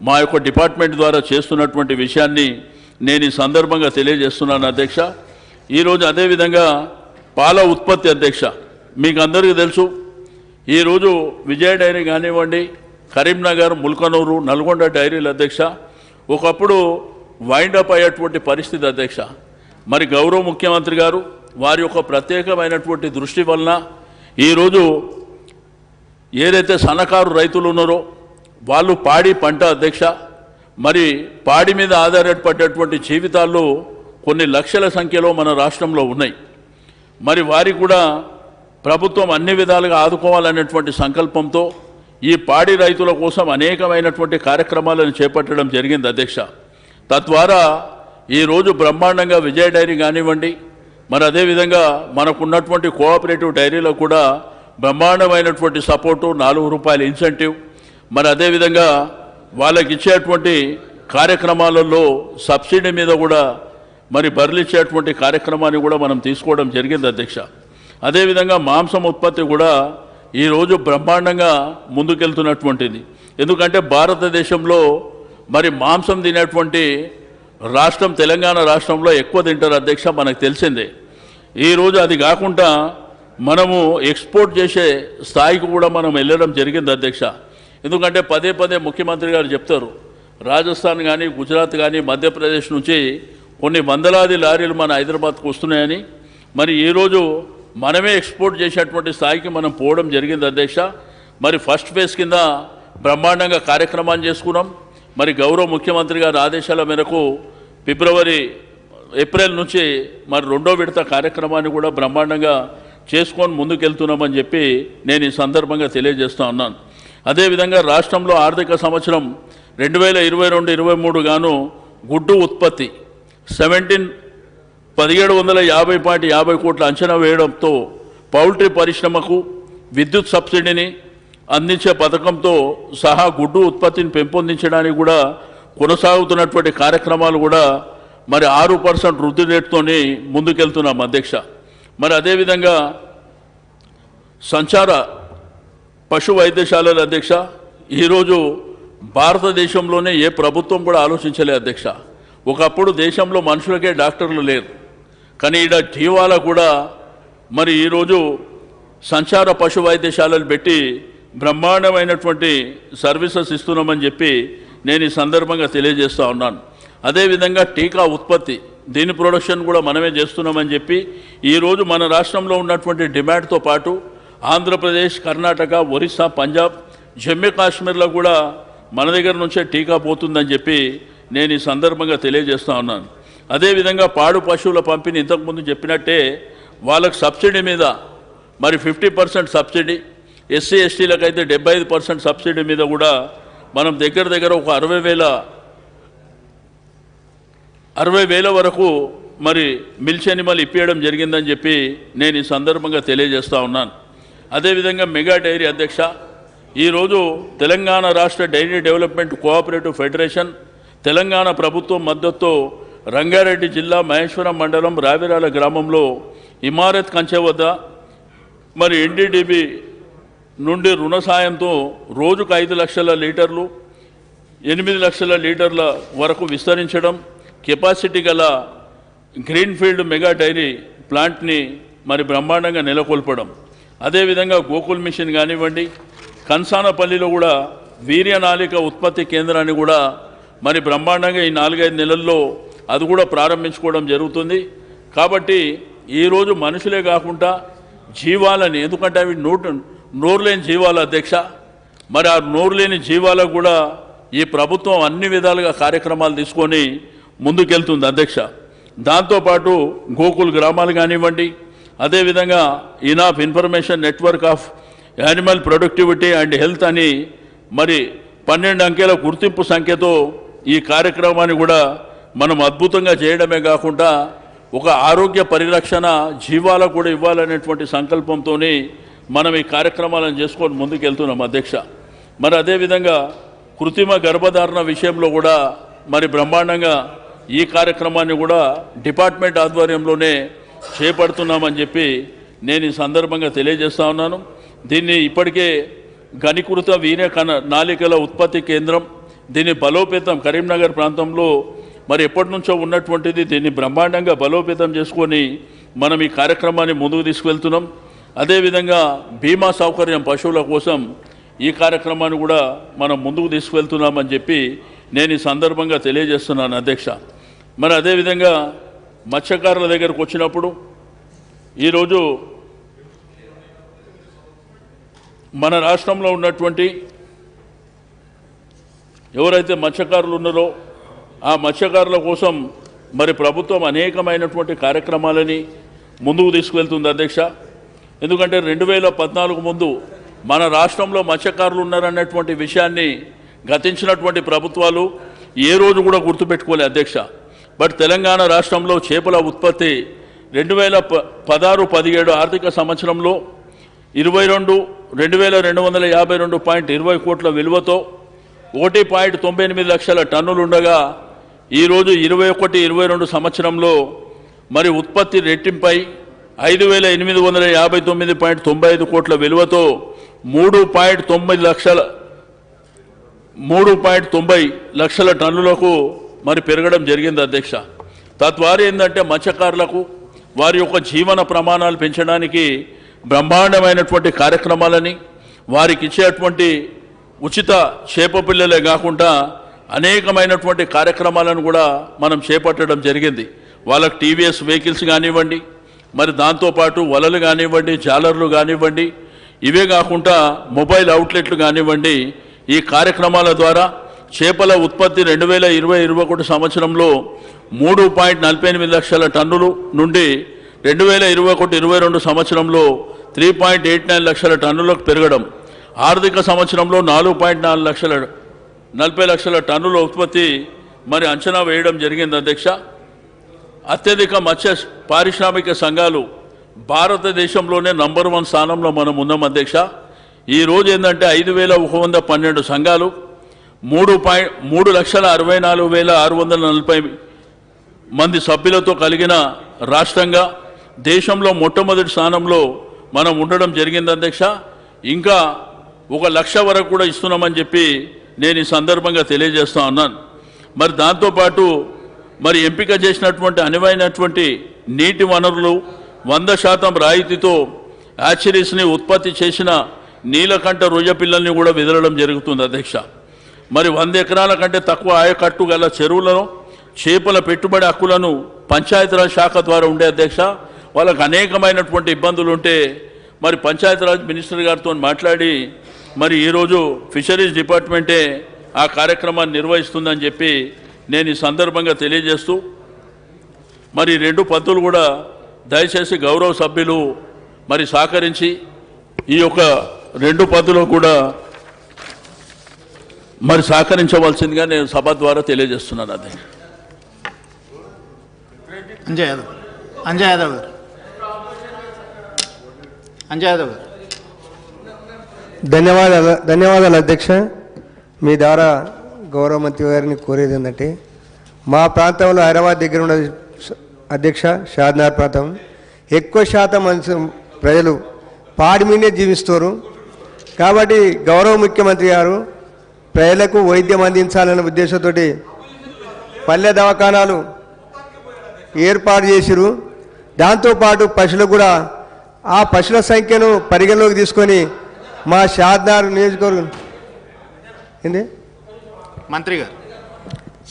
మా యొక్క డిపార్ట్మెంట్ ద్వారా చేస్తున్నటువంటి విషయాన్ని నేను ఈ సందర్భంగా తెలియజేస్తున్నాను అధ్యక్ష. ఈరోజు అదేవిధంగా పాల ఉత్పత్తి అధ్యక్ష, మీకు అందరికీ తెలుసు, ఈరోజు విజయ డైరీ కానివ్వండి, కరీంనగర్, ముల్కనూరు, నల్గొండ డైరీల అధ్యక్ష ఒకప్పుడు వైండప్ అయ్యేటువంటి పరిస్థితి అధ్యక్ష. మరి గౌరవ ముఖ్యమంత్రి గారు వారి యొక్క ప్రత్యేకమైనటువంటి దృష్టి వలన ఈరోజు ఏదైతే సన్నకారు రైతులు ఉన్నారో వాళ్ళు పాడి పంట అధ్యక్ష, మరి పాడి మీద ఆధారపడేటువంటి జీవితాల్లో కొన్ని లక్షల సంఖ్యలో మన రాష్ట్రంలో ఉన్నాయి. మరి వారికి కూడా ప్రభుత్వం అన్ని విధాలుగా ఆదుకోవాలనేటువంటి సంకల్పంతో ఈ పాడి రైతుల కోసం అనేకమైనటువంటి కార్యక్రమాలను చేపట్టడం జరిగింది అధ్యక్ష. తద్వారా ఈరోజు బ్రహ్మాండంగా విజయ డైరీ కానివ్వండి, మరి అదేవిధంగా మనకున్నటువంటి కోఆపరేటివ్ డైరీలో కూడా బ్రహ్మాండమైనటువంటి సపోర్టు, ₹4 ఇన్సెంటివ్, మరి అదేవిధంగా వాళ్ళకి ఇచ్చేటువంటి కార్యక్రమాలలో సబ్సిడీ మీద కూడా మరి బదిలిచ్చేటువంటి కార్యక్రమాన్ని కూడా మనం తీసుకోవడం జరిగింది అధ్యక్ష. అదేవిధంగా మాంసం ఉత్పత్తి కూడా ఈరోజు బ్రహ్మాండంగా ముందుకెళ్తున్నటువంటిది. ఎందుకంటే భారతదేశంలో మరి మాంసం తినేటువంటి రాష్ట్రం తెలంగాణ రాష్ట్రంలో ఎక్కువ తింటారు అధ్యక్ష, మనకు తెలిసిందే. ఈరోజు అది కాకుండా మనము ఎక్స్పోర్ట్ చేసే స్థాయికి కూడా మనం వెళ్ళడం జరిగింది అధ్యక్ష. ఎందుకంటే పదే పదే ముఖ్యమంత్రి గారు చెప్తారు, రాజస్థాన్ కానీ, గుజరాత్ కానీ, మధ్యప్రదేశ్ నుంచి కొన్ని వందలాది లారీలు మన హైదరాబాద్కు వస్తున్నాయని, మరి ఈరోజు మనమే ఎక్స్పోర్ట్ చేసేటువంటి స్థాయికి మనం పోవడం జరిగింది అధ్యక్ష. మరి ఫస్ట్ ఫేజ్ కింద బ్రహ్మాండంగా కార్యక్రమాన్ని చేసుకున్నాం. మరి గౌరవ ముఖ్యమంత్రి గారి ఆదేశాల మేరకు ఏప్రిల్ నుంచి మరి రెండో విడత కార్యక్రమాన్ని కూడా బ్రహ్మాండంగా చేసుకొని ముందుకెళ్తున్నామని చెప్పి నేను ఈ సందర్భంగా తెలియజేస్తూ ఉన్నాను. అదేవిధంగా రాష్ట్రంలో ఆర్థిక సంవత్సరం 2022-23 గాను గుడ్డు ఉత్పత్తి 1750.50 కోట్ల అంచనా వేయడంతో పౌల్ట్రీ పరిశ్రమకు విద్యుత్ సబ్సిడీని అందించే పథకంతో సహా గుడ్డు ఉత్పత్తిని పెంపొందించడానికి కూడా కొనసాగుతున్నటువంటి కార్యక్రమాలు కూడా మరి 6% వృద్ధి రేటుతోనే ముందుకెళ్తున్నాం అధ్యక్ష. మరి అదేవిధంగా సంచార పశు వైద్యశాలల అధ్యక్ష, ఈరోజు భారతదేశంలోనే ఏ ప్రభుత్వం కూడా ఆలోచించలే అధ్యక్ష. ఒకప్పుడు దేశంలో మనుషులకే డాక్టర్లు లేరు, కానీ ఈడ జీవాల కూడా మరి ఈరోజు సంచార పశు వైద్యశాలలు పెట్టి బ్రహ్మాండమైనటువంటి సర్వీసెస్ ఇస్తున్నామని చెప్పి నేను ఈ సందర్భంగా తెలియజేస్తూ ఉన్నాను. అదేవిధంగా టీకా ఉత్పత్తి దీని ప్రొడక్షన్ కూడా మనమే చేస్తున్నామని చెప్పి ఈరోజు మన రాష్ట్రంలో ఉన్నటువంటి డిమాండ్తో పాటు ఆంధ్రప్రదేశ్, కర్ణాటక, ఒరిస్సా, పంజాబ్, జమ్మూ కాశ్మీర్లో కూడా మన దగ్గర నుంచే టీకా పోతుందని చెప్పి నేను ఈ సందర్భంగా తెలియజేస్తూ ఉన్నాను. అదేవిధంగా పాడు పశువుల పంపిణీ ఇంతకుముందు చెప్పినట్టే వాళ్ళకు సబ్సిడీ మీద మరి 50% సబ్సిడీ, ఎస్సీ ఎస్టీలకు అయితే 75% సబ్సిడీ మీద కూడా మనం దగ్గర ఒక 60,000 వరకు మరి మిల్చ్ అనిమల్ ఇప్పించడం జరిగిందని చెప్పి నేను ఈ సందర్భంగా తెలియజేస్తూ ఉన్నాను. అదేవిధంగా మెగా డైరీ అధ్యక్ష, ఈరోజు తెలంగాణ రాష్ట్ర dairy development cooperative federation Telangana ప్రభుత్వం మద్దతుతో రంగారెడ్డి జిల్లా మహేశ్వరం మండలం రావిరాల గ్రామంలో ఇమారత్ కంచె వద్ద మరి ఎన్డీడీబీ నుండి రుణ సాయంతో రోజుకు 5 లక్షల లీటర్లు 8 లక్షల లీటర్ల వరకు విస్తరించడం, కెపాసిటీ గల గ్రీన్ఫీల్డ్ మెగా డైరీ ప్లాంట్ని మరి బ్రహ్మాండంగా నెలకొల్పడం, అదేవిధంగా గోకుల్ మిషన్ కానివ్వండి, కన్సానపల్లిలో కూడా వీర్యనాళిక ఉత్పత్తి కేంద్రాన్ని కూడా మరి బ్రహ్మాండంగా ఈ 4-5 నెలల్లో అది కూడా ప్రారంభించుకోవడం జరుగుతుంది. కాబట్టి ఈరోజు మనుషులే కాకుండా జీవాలని, ఎందుకంటే అవి నోరు లేని జీవాలు అధ్యక్ష, మరి ఆ నోరు లేని జీవాలకు కూడా ఈ ప్రభుత్వం అన్ని విధాలుగా కార్యక్రమాలు తీసుకొని ముందుకెళ్తుంది అధ్యక్ష. దాంతోపాటు గోకుల్ గ్రామాలు కానివ్వండి, అదేవిధంగా enough information network of animal productivity and health అని మరి 12 అంకెల గుర్తింపు సంఖ్యతో ఈ కార్యక్రమాన్ని కూడా మనం అద్భుతంగా చేయడమే కాకుండా ఒక ఆరోగ్య పరిరక్షణ జీవాలకు కూడా ఇవ్వాలనేటువంటి సంకల్పంతో మనం ఈ కార్యక్రమాలను చేసుకొని ముందుకెళ్తున్నాం అధ్యక్ష. మరి అదేవిధంగా కృత్రిమ గర్భధారణ విషయంలో కూడా మరి బ్రహ్మాండంగా ఈ కార్యక్రమాన్ని కూడా డిపార్ట్మెంట్ ఆధ్వర్యంలోనే చేపడుతున్నామని చెప్పి నేను ఈ సందర్భంగా తెలియజేస్తా ఉన్నాను. దీన్ని ఇప్పటికే ఘనీకృత వీర్య నాళికల ఉత్పత్తి కేంద్రం దీన్ని బలోపేతం కరీంనగర్ ప్రాంతంలో మరి ఎప్పటి నుంచో ఉన్నటువంటిది, దీన్ని బ్రహ్మాండంగా బలోపేతం చేసుకొని మనం ఈ కార్యక్రమాన్ని ముందుకు తీసుకువెళ్తున్నాం. అదేవిధంగా బీమా సౌకర్యం పశువుల కోసం ఈ కార్యక్రమాన్ని కూడా మనం ముందుకు తీసుకువెళ్తున్నామని చెప్పి నేను ఈ సందర్భంగా తెలియజేస్తున్నాను అధ్యక్ష. మరి అదేవిధంగా మత్స్యకారుల దగ్గరకు వచ్చినప్పుడు ఈరోజు మన రాష్ట్రంలో ఉన్నటువంటి ఎవరైతే మత్స్యకారులు ఉన్నారో ఆ మత్స్యకారుల కోసం మరి ప్రభుత్వం అనేకమైనటువంటి కార్యక్రమాలని ముందుకు తీసుకువెళ్తుంది అధ్యక్ష. ఎందుకంటే 2014 ముందు మన రాష్ట్రంలో మత్స్యకారులు ఉన్నారన్నటువంటి విషయాన్ని గతించినటువంటి ప్రభుత్వాలు ఏ రోజు కూడా గుర్తుపెట్టుకోలే అధ్యక్ష. బట్ తెలంగాణ రాష్ట్రంలో చేపల ఉత్పత్తి 2016-17 ఆర్థిక సంవత్సరంలో 22,252.20 కోట్ల విలువతో 1.98 లక్షల టన్నులు ఉండగా ఈరోజు 21-22 సంవత్సరంలో మరి ఉత్పత్తి రెట్టింపై 5,859.95 కోట్ల విలువతో 3.90 లక్షల టన్నులకు మరి పెరగడం జరిగింది అధ్యక్ష. తద్వారా ఏంటంటే మత్స్యకారులకు వారి యొక్క జీవన ప్రమాణాలు పెంచడానికి బ్రహ్మాండమైనటువంటి కార్యక్రమాలని, వారికి ఇచ్చేటువంటి ఉచిత చేప పిల్లలే కాకుండా అనేకమైనటువంటి కార్యక్రమాలను కూడా మనం చేపట్టడం జరిగింది. వాళ్ళకి టీవీఎస్ వెహికల్స్ కానివ్వండి, మరి దాంతోపాటు వలలు కానివ్వండి, జాలర్లు కానివ్వండి, ఇవే కాకుండా మొబైల్ అవుట్లెట్లు కానివ్వండి, ఈ కార్యక్రమాల ద్వారా చేపల ఉత్పత్తి 2020-21 సంవత్సరంలో 3.48 లక్షల టన్నులు నుండి 2021-22 సంవత్సరంలో 3.89 లక్షల టన్నులకు పెరగడం, ఆర్థిక సంవత్సరంలో 4.40 లక్షల టన్నుల ఉత్పత్తి మరి అంచనా వేయడం జరిగింది అధ్యక్ష. అత్యధిక మత్స్య పారిశ్రామిక సంఘాలు భారతదేశంలోనే నంబర్ 1 స్థానంలో మనం ఉన్నాం అధ్యక్ష. ఈరోజు ఏంటంటే 5,112 సంఘాలు 3,64,640 మంది సభ్యులతో కలిగిన రాష్ట్రంగా దేశంలో మొట్టమొదటి స్థానంలో మనం ఉండడం జరిగింది అధ్యక్ష. ఇంకా 1,00,000 వరకు కూడా ఇస్తున్నామని చెప్పి నేను ఈ సందర్భంగా తెలియజేస్తా ఉన్నాను. మరి దాంతోపాటు మరి ఎంపిక చేసినటువంటి అనువైనటువంటి నీటి వనరులు 100% రాయితీతో హ్యాచరీస్ని ఉత్పత్తి చేసిన నీలకంఠ రొయ్య పిల్లల్ని కూడా విదలడం జరుగుతుంది అధ్యక్ష. మరి 100 ఎకరాల కంటే తక్కువ ఆయకట్టు గల చెరువులను చేపల పెట్టుబడి హక్కులను పంచాయతీరాజ్ శాఖ ద్వారా ఉండే అధ్యక్ష. వాళ్ళకు అనేకమైనటువంటి ఇబ్బందులు ఉంటే మరి పంచాయతీరాజ్ మినిస్టర్ గారితో మాట్లాడి మరి ఈరోజు ఫిషరీస్ డిపార్ట్మెంటే ఆ కార్యక్రమాన్ని నిర్వహిస్తుందని చెప్పి నేను ఈ సందర్భంగా తెలియజేస్తూ మరి 2 పద్ధతులు కూడా దయచేసి గౌరవ సభ్యులు మరి సహకరించి ఈ యొక్క 2 పద్ధతులు కూడా మరి సహకరించవలసిందిగా నేను సభ ద్వారా తెలియజేస్తున్నాను. అదే అంజయ్ యాదవ్ గారు. ధన్యవాదాలు అధ్యక్ష. మీ ద్వారా గౌరవ మంత్రి గారిని కోరేది ఏంటంటే మా ప్రాంతంలో హైదరాబాద్ దగ్గర ఉన్న అధ్యక్ష షాద్నగర్ ప్రాంతం ఎక్కువ శాతం ప్రజలు పాడి మీదే జీవిస్తారు. కాబట్టి గౌరవ ముఖ్యమంత్రి గారు ప్రజలకు వైద్యం అందించాలనే ఉద్దేశంతో పల్లె దవాఖానాలు ఏర్పాటు చేసిరు. దాంతోపాటు పశువులు కూడా ఆ పశువుల సంఖ్యను పరిగణలోకి తీసుకొని మా షాద్నగర్ నియోజకవర్గం ఏంది మంత్రి గారు.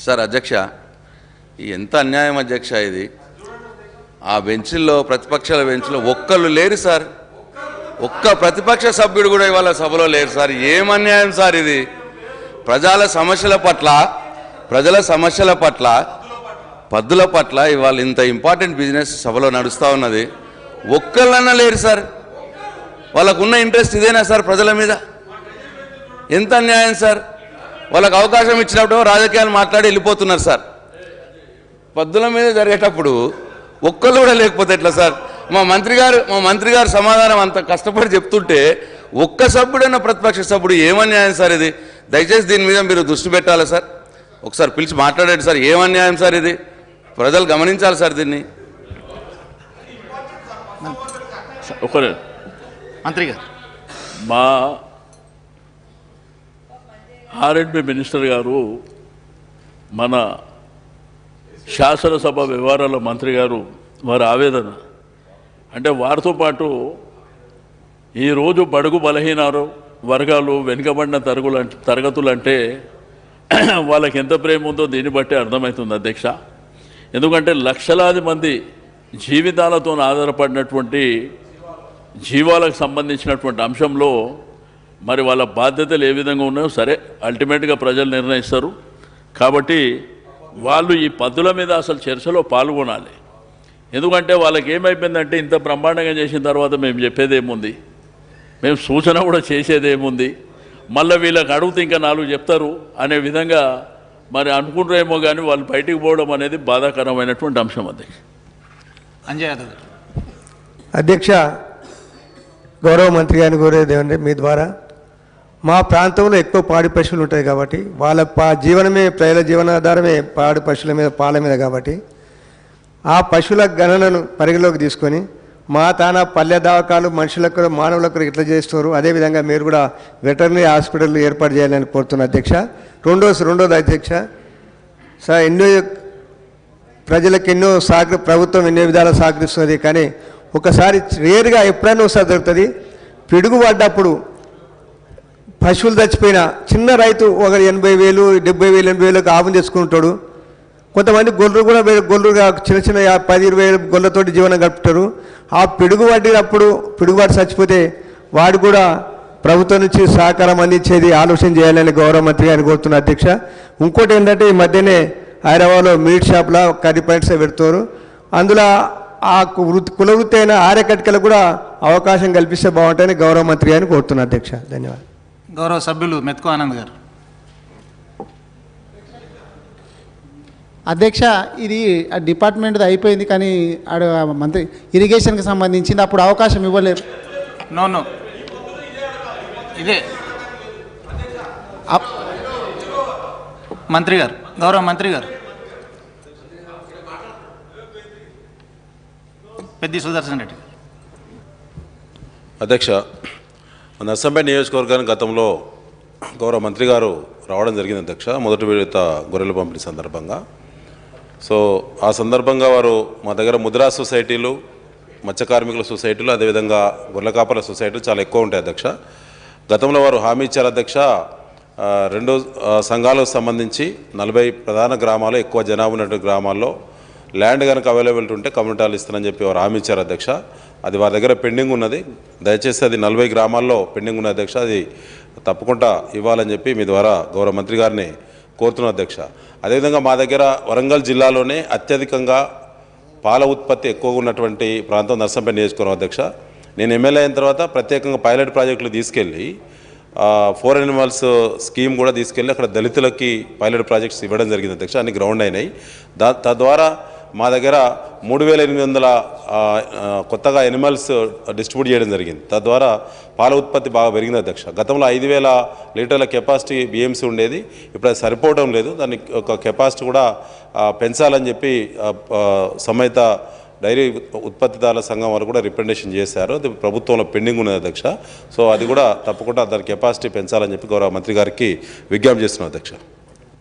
సార్ అధ్యక్ష, ఎంత అన్యాయం అధ్యక్ష ఇది. ఆ బెంచ్ల్లో ప్రతిపక్షాల బెంచ్లో ఒక్కళ్ళు లేరు సార్. ఒక్క ప్రతిపక్ష సభ్యుడు కూడా ఇవాళ సభలో లేరు సార్. ఏం అన్యాయం సార్ ఇది. ప్రజల సమస్యల పట్ల పద్దుల పట్ల ఇవాళ ఇంత ఇంపార్టెంట్ బిజినెస్ సభలో నడుస్తూ ఉన్నది. ఒక్కళ్ళన్నా లేరు సార్. వాళ్ళకున్న ఇంట్రెస్ట్ ఇదేనా సార్ ప్రజల మీద? ఎంత అన్యాయం సార్. వాళ్ళకు అవకాశం ఇచ్చినప్పుడు రాజకీయాలు మాట్లాడి వెళ్ళిపోతున్నారు సార్. పద్దుల మీద జరిగేటప్పుడు ఒక్కళ్ళు కూడా లేకపోతే ఎట్లా సార్? మా మంత్రి గారు సమాధానం అంత కష్టపడి చెప్తుంటే ఒక్క సభ్యుడైన ప్రతిపక్ష సభ్యుడు ఏమన్యాయం సార్ ఇది? దయచేసి దీని మీద మీరు దృష్టి పెట్టాలి సార్. ఒకసారి పిలిచి మాట్లాడండి సార్. ఏమన్యాయం సార్ ఇది? ప్రజలు గమనించాలి సార్ దీన్ని. మంత్రి గారు, మా ఆర్ఎండ్బి మినిస్టర్ గారు మన శాసనసభ వ్యవహారాల మంత్రి గారు వారి ఆవేదన అంటే వారితో పాటు ఈరోజు బడుగు బలహీన వర్గాలు వెనుకబడిన తరగతులు అంటే వాళ్ళకి ఎంత ప్రేమ ఉందో దీన్ని బట్టి అర్థమవుతుంది అధ్యక్ష. ఎందుకంటే లక్షలాది మంది జీవితాలతో ఆధారపడినటువంటి జీవాలకు సంబంధించినటువంటి అంశంలో మరి వాళ్ళ బాధ్యతలు ఏ విధంగా ఉన్నాయో సరే అల్టిమేట్గా ప్రజలు నిర్ణయిస్తారు. కాబట్టి వాళ్ళు ఈ పద్ధతుల మీద అసలు చర్చలో పాల్గొనాలి. ఎందుకంటే వాళ్ళకి ఏమైపోయిందంటే ఇంత బ్రహ్మాండంగా చేసిన తర్వాత మేము చెప్పేది ఏముంది, మేము సూచన కూడా చేసేది ఏముంది, మళ్ళీ వీళ్ళకి అడిగితే ఇంకా 4 చెప్తారు అనే విధంగా మరి అనుకుంటారేమో కానీ వాళ్ళు బయటికి పోవడం అనేది బాధాకరమైనటువంటి అంశం. అధ్యక్ష అంజయ్ యాదవ్ గారు. అధ్యక్ష, గౌరవ మంత్రి గారిని కోరేది ఏమంటే మీ ద్వారా మా ప్రాంతంలో ఎక్కువ పాడి పశువులు ఉంటాయి కాబట్టి వాళ్ళ జీవనమే ప్రజల జీవనాధారమే పాడి పశువుల మీద పాల మీద కాబట్టి ఆ పశువుల గణనను పరిగణలోకి తీసుకొని మా తానా పల్లె దవాఖాలు మనుషులకు మానవులకు ఇట్లా చేస్తారు. అదేవిధంగా మీరు కూడా వెటర్నరీ హాస్పిటల్ ఏర్పాటు చేయాలని కోరుతున్న అధ్యక్ష. రెండోది అధ్యక్ష, సార్ ప్రజలకు ప్రభుత్వం ఎన్నో విధాలు సహకరిస్తుంది. కానీ ఒకసారి రేరుగా ఎప్పుడైనా ఒకసారి దొరుకుతుంది. పిడుగు పడ్డప్పుడు పశువులు చచ్చిపోయిన చిన్న రైతు ఒక 80,000, 70,000, 80,000 ఆవును తెచ్చుకుంటాడు. కొంతమంది గొర్రెలుగా చిన్న 10-20 గొర్రెలతోటి జీవనం గడుపుతారు. ఆ పిడుగుబాటు చచ్చిపోతే వాడు కూడా ప్రభుత్వం నుంచి సహకారం అందించేది ఆలోచన చేయాలని గౌరవ మంత్రి గారిని కోరుతున్న అధ్యక్ష. ఇంకోటి ఏంటంటే ఈ మధ్యనే హైదరాబాద్లో మీట్ షాప్లో కర్రీ పాయింట్స్ పెడతారు. అందులో ఆ కుల వృత్తి అయిన ఆర్యకట్కలకు కూడా అవకాశం కల్పిస్తే బాగుంటుందని గౌరవ మంత్రి గారిని కోరుతున్న అధ్యక్ష. ధన్యవాదాలు. గౌరవ సభ్యులు మెతుకు ఆనంద్ గారు. అధ్యక్ష, ఇది డిపార్ట్మెంట్ది అయిపోయింది కానీ మంత్రి ఇరిగేషన్కి సంబంధించింది అప్పుడు అవకాశం ఇవ్వలేరు. నో ఇదే మంత్రి గారు, గౌరవ మంత్రి గారు పెద్ది సుదర్శన్ రెడ్డి. అధ్యక్ష, నర్సంపేట నియోజకవర్గానికి గతంలో గౌరవ మంత్రి గారు రావడం జరిగింది అధ్యక్ష, మొదటి విడత గొర్రెల పంపిణీ సందర్భంగా. సో ఆ సందర్భంగా వారు మా దగ్గర ముద్రా సొసైటీలు మత్స్య కార్మికుల సొసైటీలు అదేవిధంగా గొర్రెల కాపర్ల సొసైటీలు చాలా ఎక్కువ ఉంటాయి అధ్యక్ష. గతంలో వారు హామీ ఇచ్చారు అధ్యక్ష, రెండు సంఘాలకు సంబంధించి 40 ప్రధాన గ్రామాలు, ఎక్కువ జనాభా ఉన్నటువంటి గ్రామాల్లో ల్యాండ్ కనుక అవైలబిలిటీ ఉంటే కమ్యూనిటీలు ఇస్తానని చెప్పి వారు హామీ ఇచ్చారు అధ్యక్ష. అది వారి దగ్గర పెండింగ్ ఉన్నది. దయచేసి అది 40 గ్రామాల్లో పెండింగ్ ఉన్న అధ్యక్ష, అది తప్పకుండా ఇవ్వాలని చెప్పి మీ ద్వారా గౌరవ మంత్రి గారిని కోరుతున్న అధ్యక్ష. అదేవిధంగా మా దగ్గర వరంగల్ జిల్లాలోనే అత్యధికంగా పాల ఉత్పత్తి ఎక్కువగా ఉన్నటువంటి ప్రాంతం నర్సంపేట నియోజకవర్గం అధ్యక్ష. నేను ఎమ్మెల్యే అయిన తర్వాత ప్రత్యేకంగా పైలట్ ప్రాజెక్టులు తీసుకెళ్ళి 4 animals స్కీమ్ కూడా తీసుకెళ్ళి అక్కడ దళితులకి పైలట్ ప్రాజెక్ట్స్ ఇవ్వడం జరిగింది అధ్యక్ష. అన్ని గ్రౌండ్ అయినాయి. తద్వారా మా దగ్గర 3800 కొత్తగా ఎనిమల్స్ డిస్ట్రిబ్యూట్ చేయడం జరిగింది. తద్వారా పాల ఉత్పత్తి బాగా పెరిగింది అధ్యక్ష. గతంలో 5000 లీటర్ల కెపాసిటీ బిఎంసీ ఉండేది, ఇప్పుడు అది సరిపోవడం లేదు. దాని ఒక కెపాసిటీ కూడా పెంచాలని చెప్పి సమేత డైరీ ఉత్పత్తిదారుల సంఘం వారు కూడా రిప్రజెంటేషన్ చేశారు. అది ప్రభుత్వంలో పెండింగ్ ఉన్నది అధ్యక్ష. సో అది కూడా తప్పకుండా దాని కెపాసిటీ పెంచాలని చెప్పి గౌరవ మంత్రి గారికి విజ్ఞప్తి చేస్తున్నాం అధ్యక్ష.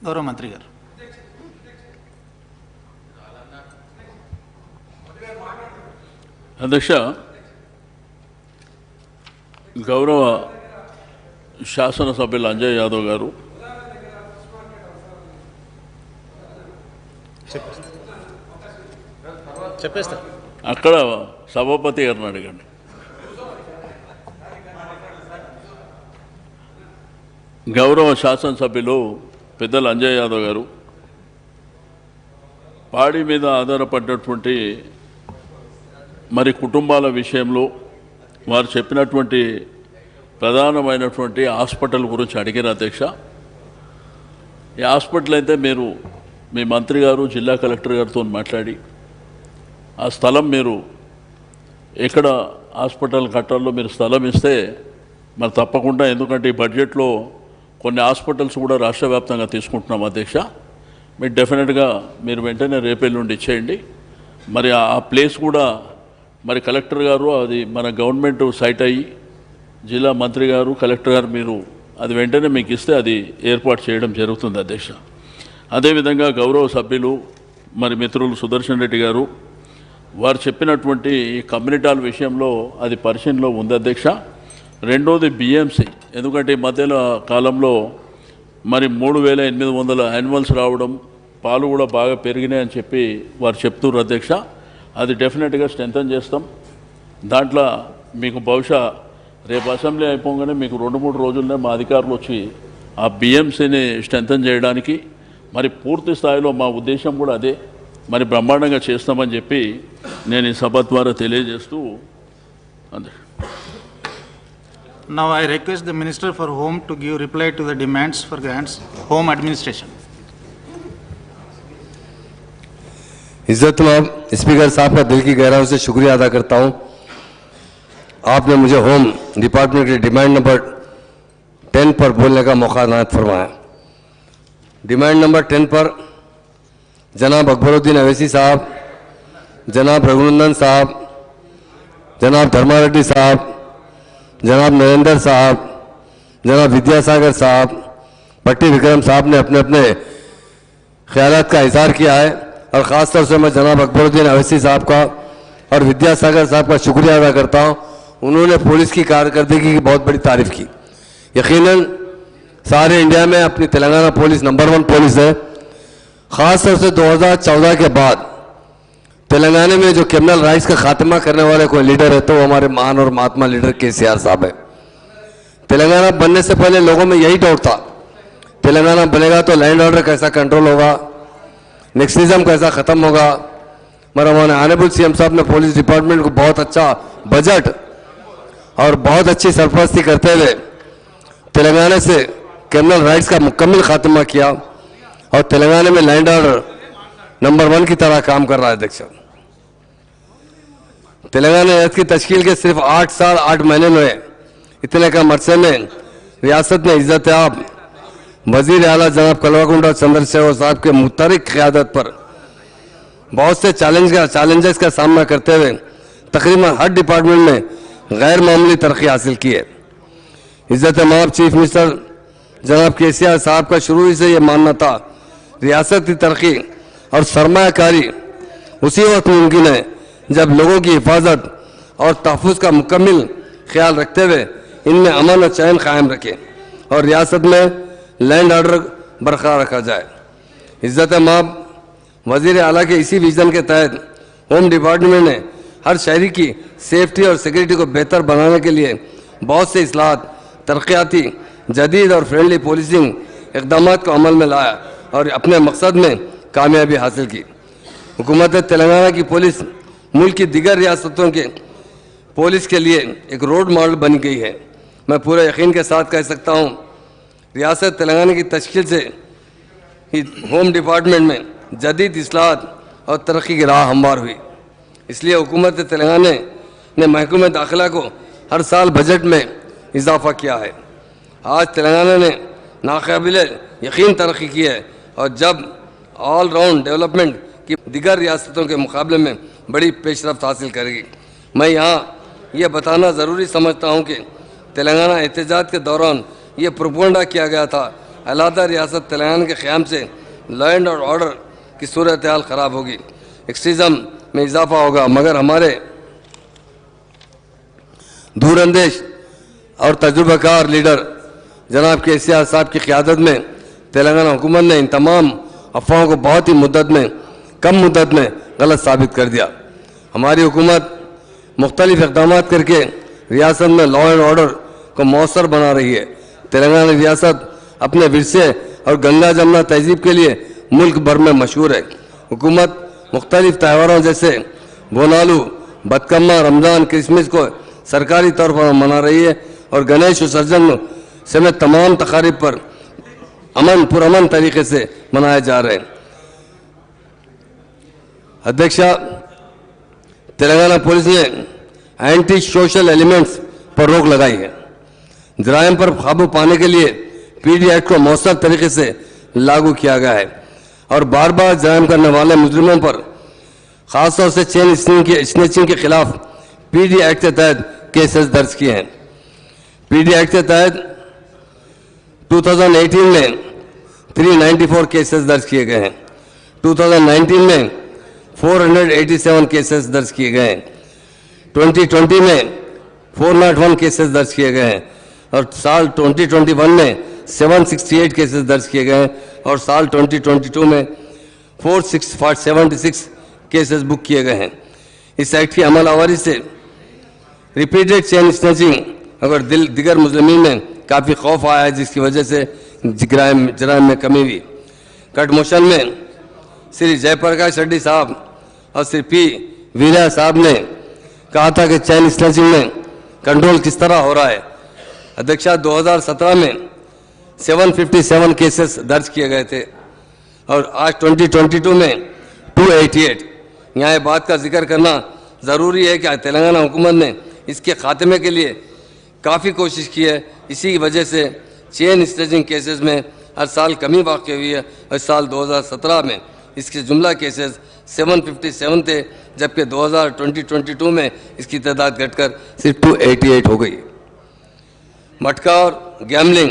గౌరవ మంత్రి గారు. అధ్యక్ష, గౌరవ శాసనసభ్యులు అంజయ్ యాదవ్ గారు చెప్పేస్తా. అక్కడ సభాపతి గారిని అడగండి. గౌరవ శాసనసభ్యులు పెద్దలు అంజయ్ యాదవ్ గారు పాడి మీద ఆధారపడ్డటువంటి మరి కుటుంబాల విషయంలో వారు చెప్పినటువంటి ప్రధానమైనటువంటి హాస్పిటల్ గురించి అడిగారు అధ్యక్ష. ఈ హాస్పిటల్ అయితే మీరు మీ మంత్రి గారు జిల్లా కలెక్టర్ గారితో మాట్లాడి ఆ స్థలం మీరు ఎక్కడ హాస్పిటల్ కట్టాలో మీరు స్థలం ఇస్తే మరి తప్పకుండా, ఎందుకంటే ఈ బడ్జెట్లో కొన్ని హాస్పిటల్స్ కూడా రాష్ట్ర వ్యాప్తంగా తీసుకుంటున్నాం అధ్యక్ష. మీరు డెఫినెట్గా మీరు వెంటనే రేపెల్లుండి ఇచ్చేయండి. మరి ఆ ప్లేస్ కూడా మరి కలెక్టర్ గారు అది మన గవర్నమెంట్ సైట్ అయ్యి జిల్లా మంత్రి గారు కలెక్టర్ గారు మీరు అది వెంటనే మీకు ఇస్తే అది ఏర్పాటు చేయడం జరుగుతుంది అధ్యక్ష. అదేవిధంగా గౌరవ సభ్యులు మరి మిత్రులు సుదర్శన్ రెడ్డి గారు వారు చెప్పినటువంటి ఈ కమ్యూనిటాల విషయంలో అది పరిశీలనలో ఉంది అధ్యక్ష. రెండోది బిఎంసి, ఎందుకంటే ఈ మధ్యలో కాలంలో మరి 3800 యానిమల్స్ రావడం, పాలు కూడా బాగా పెరిగినాయని చెప్పి వారు చెప్తున్నారు అధ్యక్ష. అది డెఫినెట్గా స్ట్రెంథన్ చేస్తాం. దాంట్లో మీకు బహుశా రేపు అసెంబ్లీ అయిపోగానే మీకు 2-3 రోజుల్లోనే మా అధికారులు వచ్చి ఆ బిఎంసీని స్ట్రెంథన్ చేయడానికి మరి పూర్తి స్థాయిలో మా ఉద్దేశం కూడా అదే, మరి బ్రహ్మాండంగా చేస్తామని చెప్పి నేను ఈ సభ ద్వారా తెలియజేస్తూ అంతే. Now I request the Minister for Home to give reply to the demands for grants, Home Administration. इज्जतमाब स्पीकर साहब का दिल की गहराई से शुक्रिया अदा करता हूं। आपने मुझे होम डिपार्टमेंट की डिमांड नंबर 10 पर बोलने का मौका इनायत फरमाया। डिमांड नंबर 10 पर जनाब अकबरुद्दीन अवैसी साहब, जनाब रघुनंदन साहब, जनाब धर्मारेड्डी साहब, जनाब नरेंद्र साहब, जनाब विद्यासागर साहब, भट्टी विक्रम साहब ने अपने अपने ख्यालात का इजहार किया है और ख़ास तौर से मैं जनाब अकबरुद्दीन अवैसी साहब का और विद्यासागर साहब का शुक्रिया अदा करता हूं। उन्होंने पुलिस की कारकर्दगी की बहुत बड़ी तारीफ की। यकीनन सारे इंडिया में अपनी तेलंगाना पुलिस नंबर 1 पुलिस है। ख़ास तौर से 2014 के बाद तेलंगाना में जो क्रिमिनल राइट्स का खात्मा करने वाले कोई लीडर है तो वो हमारे महान और महात्मा लीडर केसीआर साहब है। तेलंगाना बनने से पहले लोगों में यही डाउट था, तेलंगाना बनेगा तो लैंड ऑर्डर कैसा कंट्रोल होगा, नेक्सलिज्म कैसा ख़त्म होगा। मगर हमारे ऑनरेबल सीएम साहब ने पुलिस डिपार्टमेंट को बहुत अच्छा बजट और बहुत अच्छी सरपरस्ती करते हुए तेलंगाना से क्रिमिनल राइट्स का मुकम्मल खात्मा किया और तेलंगाना में लैंड ऑर्डर नंबर 1 की तरह काम कर रहा है। अध्यक्ष, तेलंगाना रियासत की तश्कील के सिर्फ 8 साल 8 महीने में इतने कम अरसे में रियासत में इज्जत-ए-आब वजीर आला जनाब कल्वाकुंडा चंद्रशेखर साहब के मुतहरिक क़यादत पर बहुत से चैलेंजेस का सामना करते हुए तकरीबन हर डिपार्टमेंट में गैर मामूली तरक्की हासिल की है। इज्जत-ए-आब चीफ मिनिस्टर जनाब केसीआर साहब का शुरू ही से ये मानना था, रियासत की तरक्की और सरमायाकारी उसी वक्त मुमकिन है जब लोगों की हिफाजत और तहफ़्फ़ुज़ का मुकम्मल ख्याल रखते हुए इनमें अमन और चैन कायम रखें और रियासत में लैंड ऑर्डर बरकरार रखा जाए। इज़्ज़त माब वज़ीर आला के इसी विज़न के तहत होम डिपार्टमेंट ने हर शहरी की सेफ्टी और सिक्योरिटी को बेहतर बनाने के लिए बहुत से इस्लाहात, तरक्याती, जदीद और फ्रेंडली पॉलिसिंग इक़दाम को अमल में लाया और अपने मकसद में कामयाबी हासिल की। हुकूमत तेलंगाना की पुलिस मुल्क की दीगर रियासतों के पुलिस के लिए एक रोड मॉडल बन गई है। मैं पूरे यकीन के साथ कह सकता हूँ, रियासत तेलंगाना की तश्कील से ही होम डिपार्टमेंट में जदीद इस्लाहात और तरक्की की राह हमवार हुई। इसलिए हुकूमत तेलंगाना ने महकमे दाखिला को हर साल बजट में इजाफा किया है। आज तेलंगाना ने नाकाबिल यकीन तरक्की की है और जब ऑल राउंड डेवलपमेंट की दीगर रियासतों के मुकाबले में बड़ी पेशरफ्त हासिल करेगी। मैं यहाँ ये बताना ज़रूरी समझता हूँ कि तेलंगाना एहतजाज के दौरान ये प्रोपोगंडा किया गया था, अलहदा रियासत तेलंगाना के क़याम से लैंड और ऑर्डर की सूरत हाल ख़राब होगी, एक्सट्रीज़म में इजाफा होगा। मगर हमारे दूरअंदेश और तजुर्बाकार लीडर जनाब केसीआर साहब की क़यादत में तेलंगाना हुकूमत ने इन तमाम अफवाहों को बहुत ही कम मुद्दत में गलत साबित कर दिया। हमारी हुकूमत मुख्तलिफ इक़दाम करके रियासत में लॉ एंड ऑर्डर को मौसर बना रही है। तेलंगाना रियासत अपने विरसे और गंगा जमुना तहजीब के लिए मुल्क भर में मशहूर है। हुकूमत मुख्तलिफ त्योहारों जैसे बोनालू, बदकम्मा, रमज़ान, क्रिसमस को सरकारी तौर पर मना रही है और गणेश विसर्जन समेत तमाम तकारीब पर पुरअमन तरीके से मनाए जा रहे हैं। अध्यक्षा, तेलंगाना पुलिस ने एंटी सोशल एलिमेंट्स पर रोक लगाई है। जराइम पर काबू पाने के लिए पीडी एक्ट को मौसर तरीके से लागू किया गया है और बार बार जराइम करने वाले मुजरिमों पर खासतौर से चेन स्नैचिंग के खिलाफ पीडी एक्ट के तहत केसेस दर्ज किए हैं। पीडी एक्ट के तहत 2018 में 394 केसेस दर्ज किए गए हैं। 2019 में 487 केसेस दर्ज किए गए हैं। 2020 में 401 केसेस दर्ज किए गए हैं और साल 2021 में 768 केसेस दर्ज किए गए हैं और साल 2022 में 476 केसेस बुक किए गए हैं। इस एक्ट की अमल आवारी से रिपीटेड चेन स्नैचिंग अगर दिगर मुजरिमीन में काफ़ी खौफ आया है, जिसकी वजह से जराइम में कमी हुई। कट मोशन में श्री जयप्रकाश रेड्डी साहब और श्री पी वीरा साहब ने कहा था कि चैन स्नैचिंग में कंट्रोल किस तरह हो रहा है। अध्यक्षा, 2017 में 757 केसेस दर्ज किए गए थे और आज 2022 में 288। यहाँ बात का जिक्र करना ज़रूरी है कि तेलंगाना हुकूमत ने इसके खात्मे के लिए काफ़ी कोशिश की है। इसी वजह से चेन स्नैचिंग केसेस में हर साल कमी वाक़ई हुई है और साल 2017 में इसके जुमला केसेस 757 थे, जबकि 2022 में इसकी तादाद घटकर सिर्फ 288 हो गई। मटका और गैमलिंग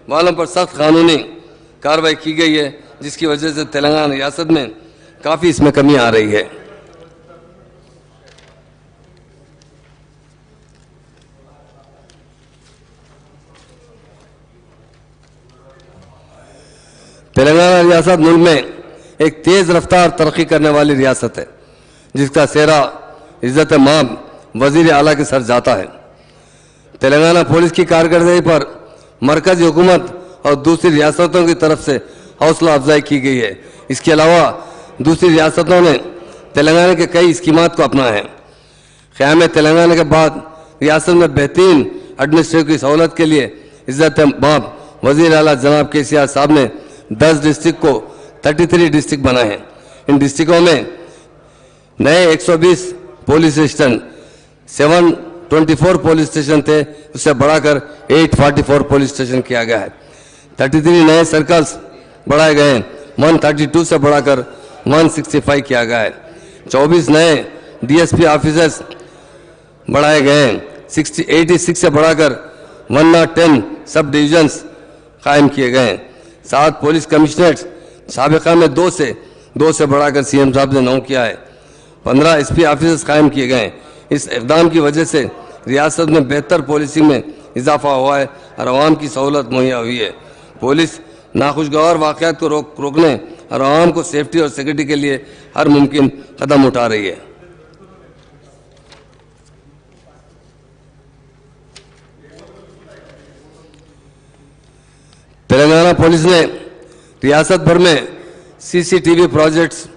वालों पर सख्त कानूनी कार्रवाई की गई है, जिसकी वजह से तेलंगाना रियासत में काफ़ी इसमें कमी आ रही है। तेलंगाना रियासत मुल्क में एक तेज़ रफ्तार तरक्की करने वाली रियासत है, जिसका सेहरा इज़्ज़त माब वज़ीर आला के सर जाता है। तेलंगाना पुलिस की कारकर्दगी पर मरकज़ी हुकूमत और दूसरी रियासतों की तरफ से हौसला अफजाई की गई है। इसके अलावा दूसरी रियासतों ने तेलंगाना के कई स्कीमात को अपनाया है। क़याम तेलंगाना के बाद रियासत में बेहतरीन एडमिनिस्ट्रेटिव की सहूलत के लिए इज़्ज़त माब वज़ीर आला जनाब केसीआर साहब ने 10 डिस्ट्रिक्ट को 33 डिस्ट्रिक्ट बनाए हैं। इन डिस्ट्रिक्टों में नए 120 पुलिस स्टेशन, 724 पुलिस स्टेशन थे, उससे बढ़ाकर 844 पुलिस स्टेशन किया गया है। 33 नए सर्कल्स बढ़ाए गए हैं, 132 से बढ़ाकर 165 किया गया है। 24 नए डीएसपी ऑफिसर्स बढ़ाए गए हैं, 86 से बढ़ाकर 110 सब डिविजन्स कायम किए गए हैं। 7 पुलिस कमिश्नरेट्स साबिका में 2 से बढ़ाकर सीएम साहब ने 9 किया है 15 एसपी ऑफिस कायम किए गए हैं। इस इकदाम की वजह से रियासत में बेहतर पुलिसिंग में इजाफा हुआ है और आवाम की सहूलत मुहैया हुई है। पुलिस नाखुशगवार वाक़यात को रोकने और आवाम को सेफ्टी और सिक्योरिटी के लिए हर मुमकिन कदम उठा रही है। तेलंगाना पुलिस ने रियासत भर में सीसीटीवी प्रोजेक्ट्स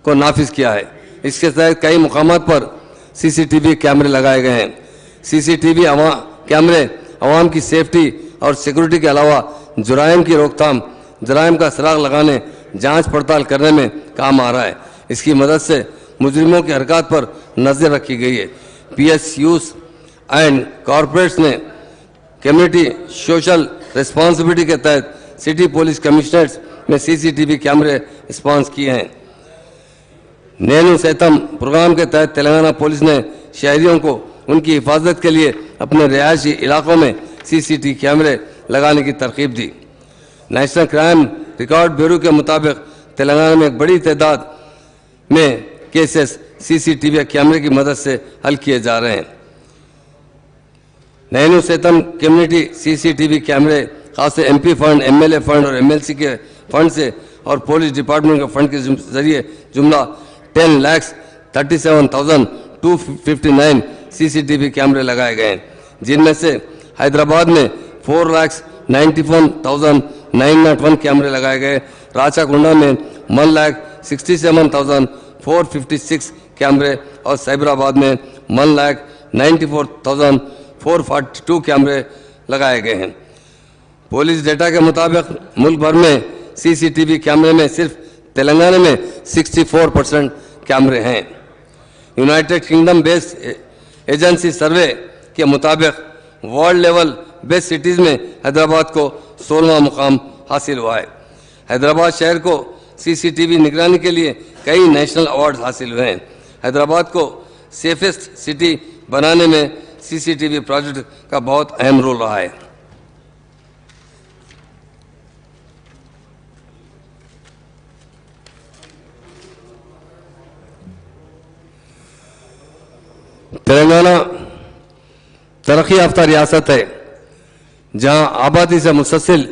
को नाफिज किया है। इसके तहत कई मुकामात पर सीसीटीवी कैमरे लगाए गए हैं। सीसीटीवी कैमरे आवाम की सेफ्टी और सिक्योरिटी के अलावा जुराइम की रोकथाम, जुराइम का सुराग लगाने, जांच पड़ताल करने में काम आ रहा है। इसकी मदद से मुजरिमों की हरकत पर नजर रखी गई है। PSUs एंड कॉरपोरेट्स ने कम्युनिटी सोशल रिस्पॉन्सिबिलिटी के तहत सिटी पुलिस कमिश्नरेट्स में सीसीटीवी कैमरे स्पॉन्स किए हैं। नैनु सैतम प्रोग्राम के तहत तेलंगाना पुलिस ने शहरियों को उनकी हिफाजत के लिए अपने रिहायशी इलाकों में सीसीटीवी कैमरे लगाने की तरकीब दी। नेशनल क्राइम रिकॉर्ड ब्यूरो के मुताबिक तेलंगाना में एक बड़ी तादाद में केसेस सीसीटीवी कैमरे की मदद से हल किए जा रहे हैं। नैनु सैतम कम्युनिटी सीसीटीवी कैमरे खास MP फंड, MLA फंड और MLC के फंड से और पुलिस डिपार्टमेंट के फंड के जरिए जुमला 10,37,259 सीसीटीवी कैमरे लगाए गए हैं, जिनमें से हैदराबाद में 4,91,901 कैमरे लगाए गए, राचाकुंडा में 1,67,456 कैमरे और साइबराबाद में 1,94,442 कैमरे लगाए गए हैं। पुलिस डेटा के मुताबिक मुल्क भर में सीसीटीवी कैमरे में सिर्फ तेलंगाना में 64% कैमरे हैं। यूनाइटेड किंगडम बेस्ड एजेंसी सर्वे के मुताबिक वर्ल्ड लेवल बेस्ट सिटीज़ में हैदराबाद को 16वां मुकाम हासिल हुआ है। हैदराबाद शहर को सीसीटीवी निगरानी के लिए कई नेशनल अवार्ड हासिल हुए हैं। हैदराबाद को सेफेस्ट सिटी बनाने में सीसीटीवी प्रोजेक्ट का बहुत अहम रोल रहा है। तेलंगाना तरक्की याफ्ता रियासत है जहां आबादी से मुसलसल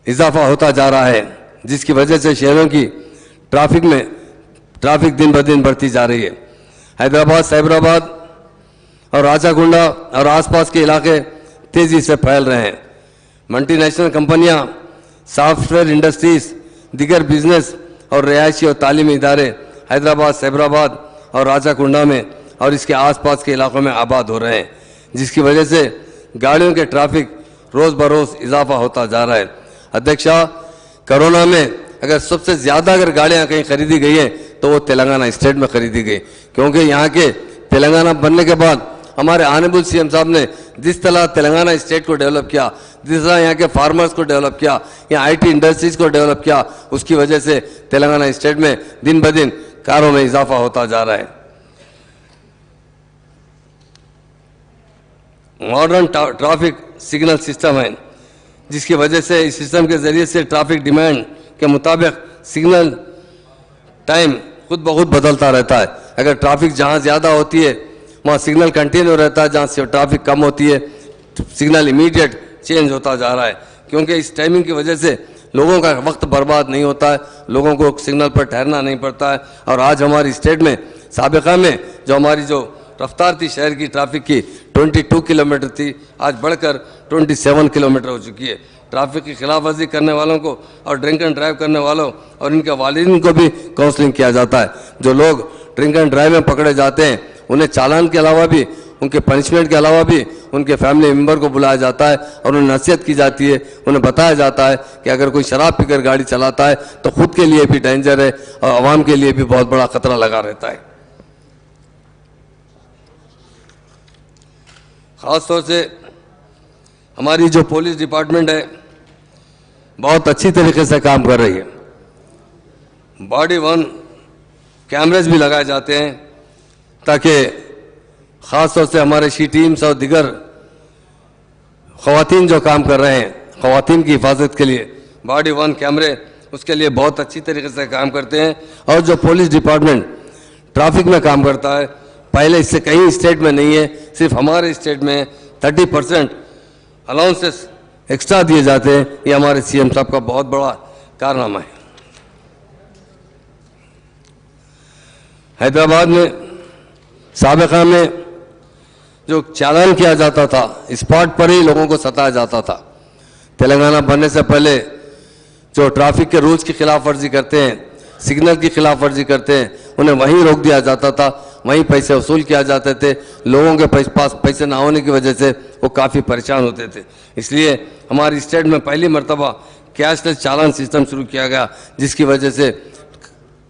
इजाफा होता जा रहा है, जिसकी वजह से शहरों की ट्रैफिक दिन ब दिन बढ़ती जा रही है। हैदराबाद, साइबराबाद और राचाकुंडा और आसपास के इलाके तेजी से फैल रहे हैं। मल्टीनेशनल कंपनियां, सॉफ्टवेयर इंडस्ट्रीज, दीगर बिजनेस और रिहायशी और तालीमी इदारे हैदराबाद, साइबराबाद और राचाकुंडा में और इसके आसपास के इलाकों में आबाद हो रहे हैं, जिसकी वजह से गाड़ियों के ट्रैफिक रोज बरोज इजाफा होता जा रहा है। अध्यक्षा, कोरोना में अगर सबसे ज्यादा अगर गाड़ियां कहीं खरीदी गई है तो वो तेलंगाना स्टेट में खरीदी गई, क्योंकि यहाँ के तेलंगाना बनने के बाद हमारे ऑनरेबल CM साहब ने जिस तरह तेलंगाना स्टेट को डेवलप किया, जिस तरह यहाँ के फार्मर्स को डेवलप किया, यहाँ IT इंडस्ट्रीज को डेवलप किया, उसकी वजह से तेलंगाना स्टेट में दिन ब दिन कारों में इजाफा होता जा रहा है। मॉडर्न ट्रैफिक सिग्नल सिस्टम है, जिसकी वजह से इस सिस्टम के जरिए से ट्रैफिक डिमांड के मुताबिक सिग्नल टाइम खुद ब खुद बदलता रहता है। अगर ट्रैफिक जहाँ ज़्यादा होती है वहाँ सिग्नल कंटिन्यू रहता है, जहाँ से ट्रैफिक कम होती है सिग्नल इमीडिएट चेंज होता जा रहा है, क्योंकि इस टाइमिंग की वजह से लोगों का वक्त बर्बाद नहीं होता है, लोगों को सिग्नल पर ठहरना नहीं पड़ता है। और आज हमारी स्टेट में साबिका में जो हमारी जो रफ्तार थी शहर की ट्रैफिक की 22 किलोमीटर थी, आज बढ़कर 27 किलोमीटर हो चुकी है। ट्रैफिक की खिलाफवर्जी करने वालों को और ड्रिंक एंड ड्राइव करने वालों और इनके वालिदैन को भी काउंसलिंग किया जाता है। जो लोग ड्रिंक एंड ड्राइव में पकड़े जाते हैं उन्हें चालान के अलावा भी, उनके पनिशमेंट के अलावा भी उनके फैमिली मेंबर को बुलाया जाता है और उन्हें नसीहत की जाती है, उन्हें बताया जाता है कि अगर कोई शराब पीकर गाड़ी चलाता है तो खुद के लिए भी डेंजर है और आवाम के लिए भी बहुत बड़ा खतरा लगा रहता है। ख़ासतौर से हमारी जो पुलिस डिपार्टमेंट है बहुत अच्छी तरीके से काम कर रही है। बॉडी वन कैमरेज भी लगाए जाते हैं ताकि ख़ास तौर से हमारे शी टीम्स और दिगर ख़वातीन जो काम कर रहे हैं, ख़वातीन की हिफाजत के लिए बॉडी वन कैमरे उसके लिए बहुत अच्छी तरीके से काम करते हैं। और जो पुलिस डिपार्टमेंट ट्रैफिक में काम करता है। पहले इससे कहीं स्टेट में नहीं है, सिर्फ हमारे स्टेट में 30% अलाउंसेस एक्स्ट्रा दिए जाते हैं। ये हमारे सीएम साहब का बहुत बड़ा कारनामा है। हैदराबाद में साबिका में जो चालान किया जाता था, स्पॉट पर ही लोगों को सताया जाता था। तेलंगाना बनने से पहले जो ट्रैफिक के रूल्स की खिलाफ वर्जी करते हैं, सिग्नल की खिलाफ वर्जी करते हैं, उन्हें वहीं रोक दिया जाता था, वहीं पैसे वसूल किया जाते थे। लोगों के पास पैसे ना होने की वजह से वो काफ़ी परेशान होते थे। इसलिए हमारी स्टेट में पहली मर्तबा कैशलेस चालान सिस्टम शुरू किया गया, जिसकी वजह से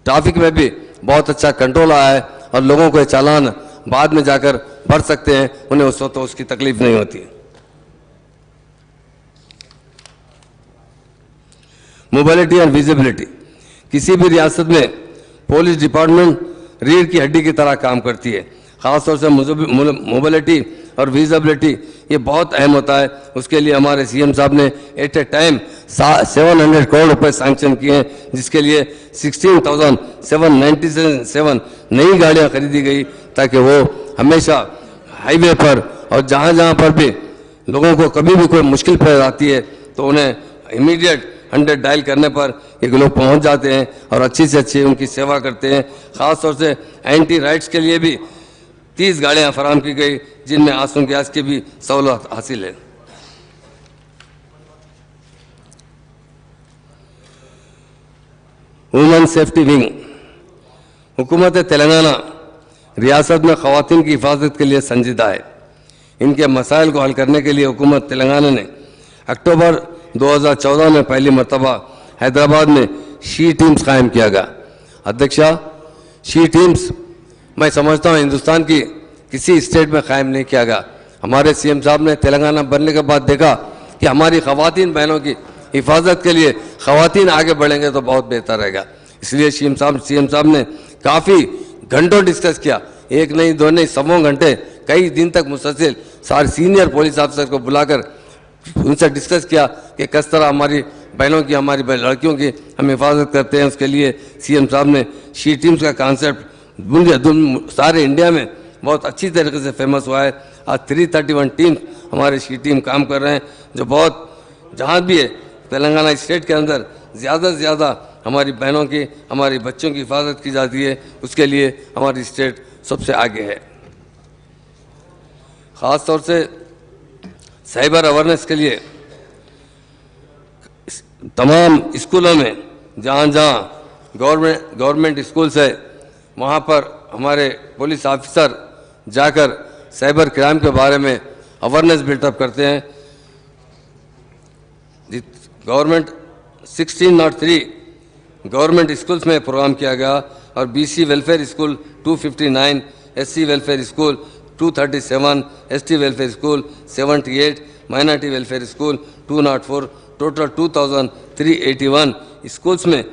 ट्रैफिक में भी बहुत अच्छा कंट्रोल आया है और लोगों को चालान बाद में जाकर भर सकते हैं, उन्हें उस वक्त उसकी तकलीफ नहीं होती है। मोबिलिटी एंड विजिबिलिटी, किसी भी रियासत में पुलिस डिपार्टमेंट रीढ़ की हड्डी की तरह काम करती है। ख़ासतौर से मोबिलिटी और विजिबिलिटी ये बहुत अहम होता है। उसके लिए हमारे सीएम साहब ने एट ए टाइम 700 करोड़ रुपए सैंक्शन किए हैं, जिसके लिए 16,797 नई गाड़ियां खरीदी गई, ताकि वो हमेशा हाईवे पर और जहां जहां पर भी लोगों को कभी भी कोई मुश्किल पैदा आती है तो उन्हें इमीडिएट 100 डायल करने पर ये लोग पहुंच जाते हैं और अच्छी से अच्छी उनकी सेवा करते हैं। ख़ासतौर से एंटी राइट्स के लिए भी 30 गाड़ियां फराम की गई, जिनमें आंसू गैस की भी सहूलत हासिल है। वुमेन सेफ्टी विंग, हुकूमत तेलंगाना रियासत में ख़वातीन की हिफाजत के लिए संजीदा है। इनके मसाइल को हल करने के लिए हुकूमत तेलंगाना ने अक्टूबर 2014 में पहली मरतबा हैदराबाद में शी टीम्स कायम किया गया। अध्यक्षा, शी टीम्स मैं समझता हूँ हिंदुस्तान की किसी स्टेट में कायम नहीं किया गया। हमारे सीएम साहब ने तेलंगाना बनने के बाद देखा कि हमारी ख़वातीन बहनों की हिफाजत के लिए ख़वातीन आगे बढ़ेंगे तो बहुत बेहतर रहेगा। इसलिए सीएम साहब ने काफ़ी घंटों डिस्कस किया, एक नहीं दो नहीं, सवों घंटे, कई दिन तक मुसलसल सारे सीनियर पुलिस ऑफिसर को बुलाकर उनसे डिस्कस किया कि किस तरह हमारी बहनों की, हमारी लड़कियों की हम हिफाजत करते हैं। उसके लिए सीएम साहब ने शी टीम्स का कॉन्सेप्ट सारे इंडिया में बहुत अच्छी तरीके से फेमस हुआ है। आज 331 टीम्स हमारे शी टीम काम कर रहे हैं, जो बहुत जहाँ भी है तेलंगाना स्टेट के अंदर ज़्यादा से ज़्यादा हमारी बहनों की, हमारी बच्चों की हिफाजत की जाती है। उसके लिए हमारी स्टेट सबसे आगे है। ख़ास तौर से साइबर अवेयरनेस के लिए तमाम स्कूलों में जहाँ जहाँ गवर्नमेंट स्कूल्स है, वहाँ पर हमारे पुलिस ऑफिसर जाकर साइबर क्राइम के बारे में अवेयरनेस बिल्डअप करते हैं। गवर्नमेंट 1603 गवर्नमेंट स्कूल्स में प्रोग्राम किया गया और BC welfare school 259, SC welfare school 237, ST welfare school 78, minority welfare school 204, total 2381 schools में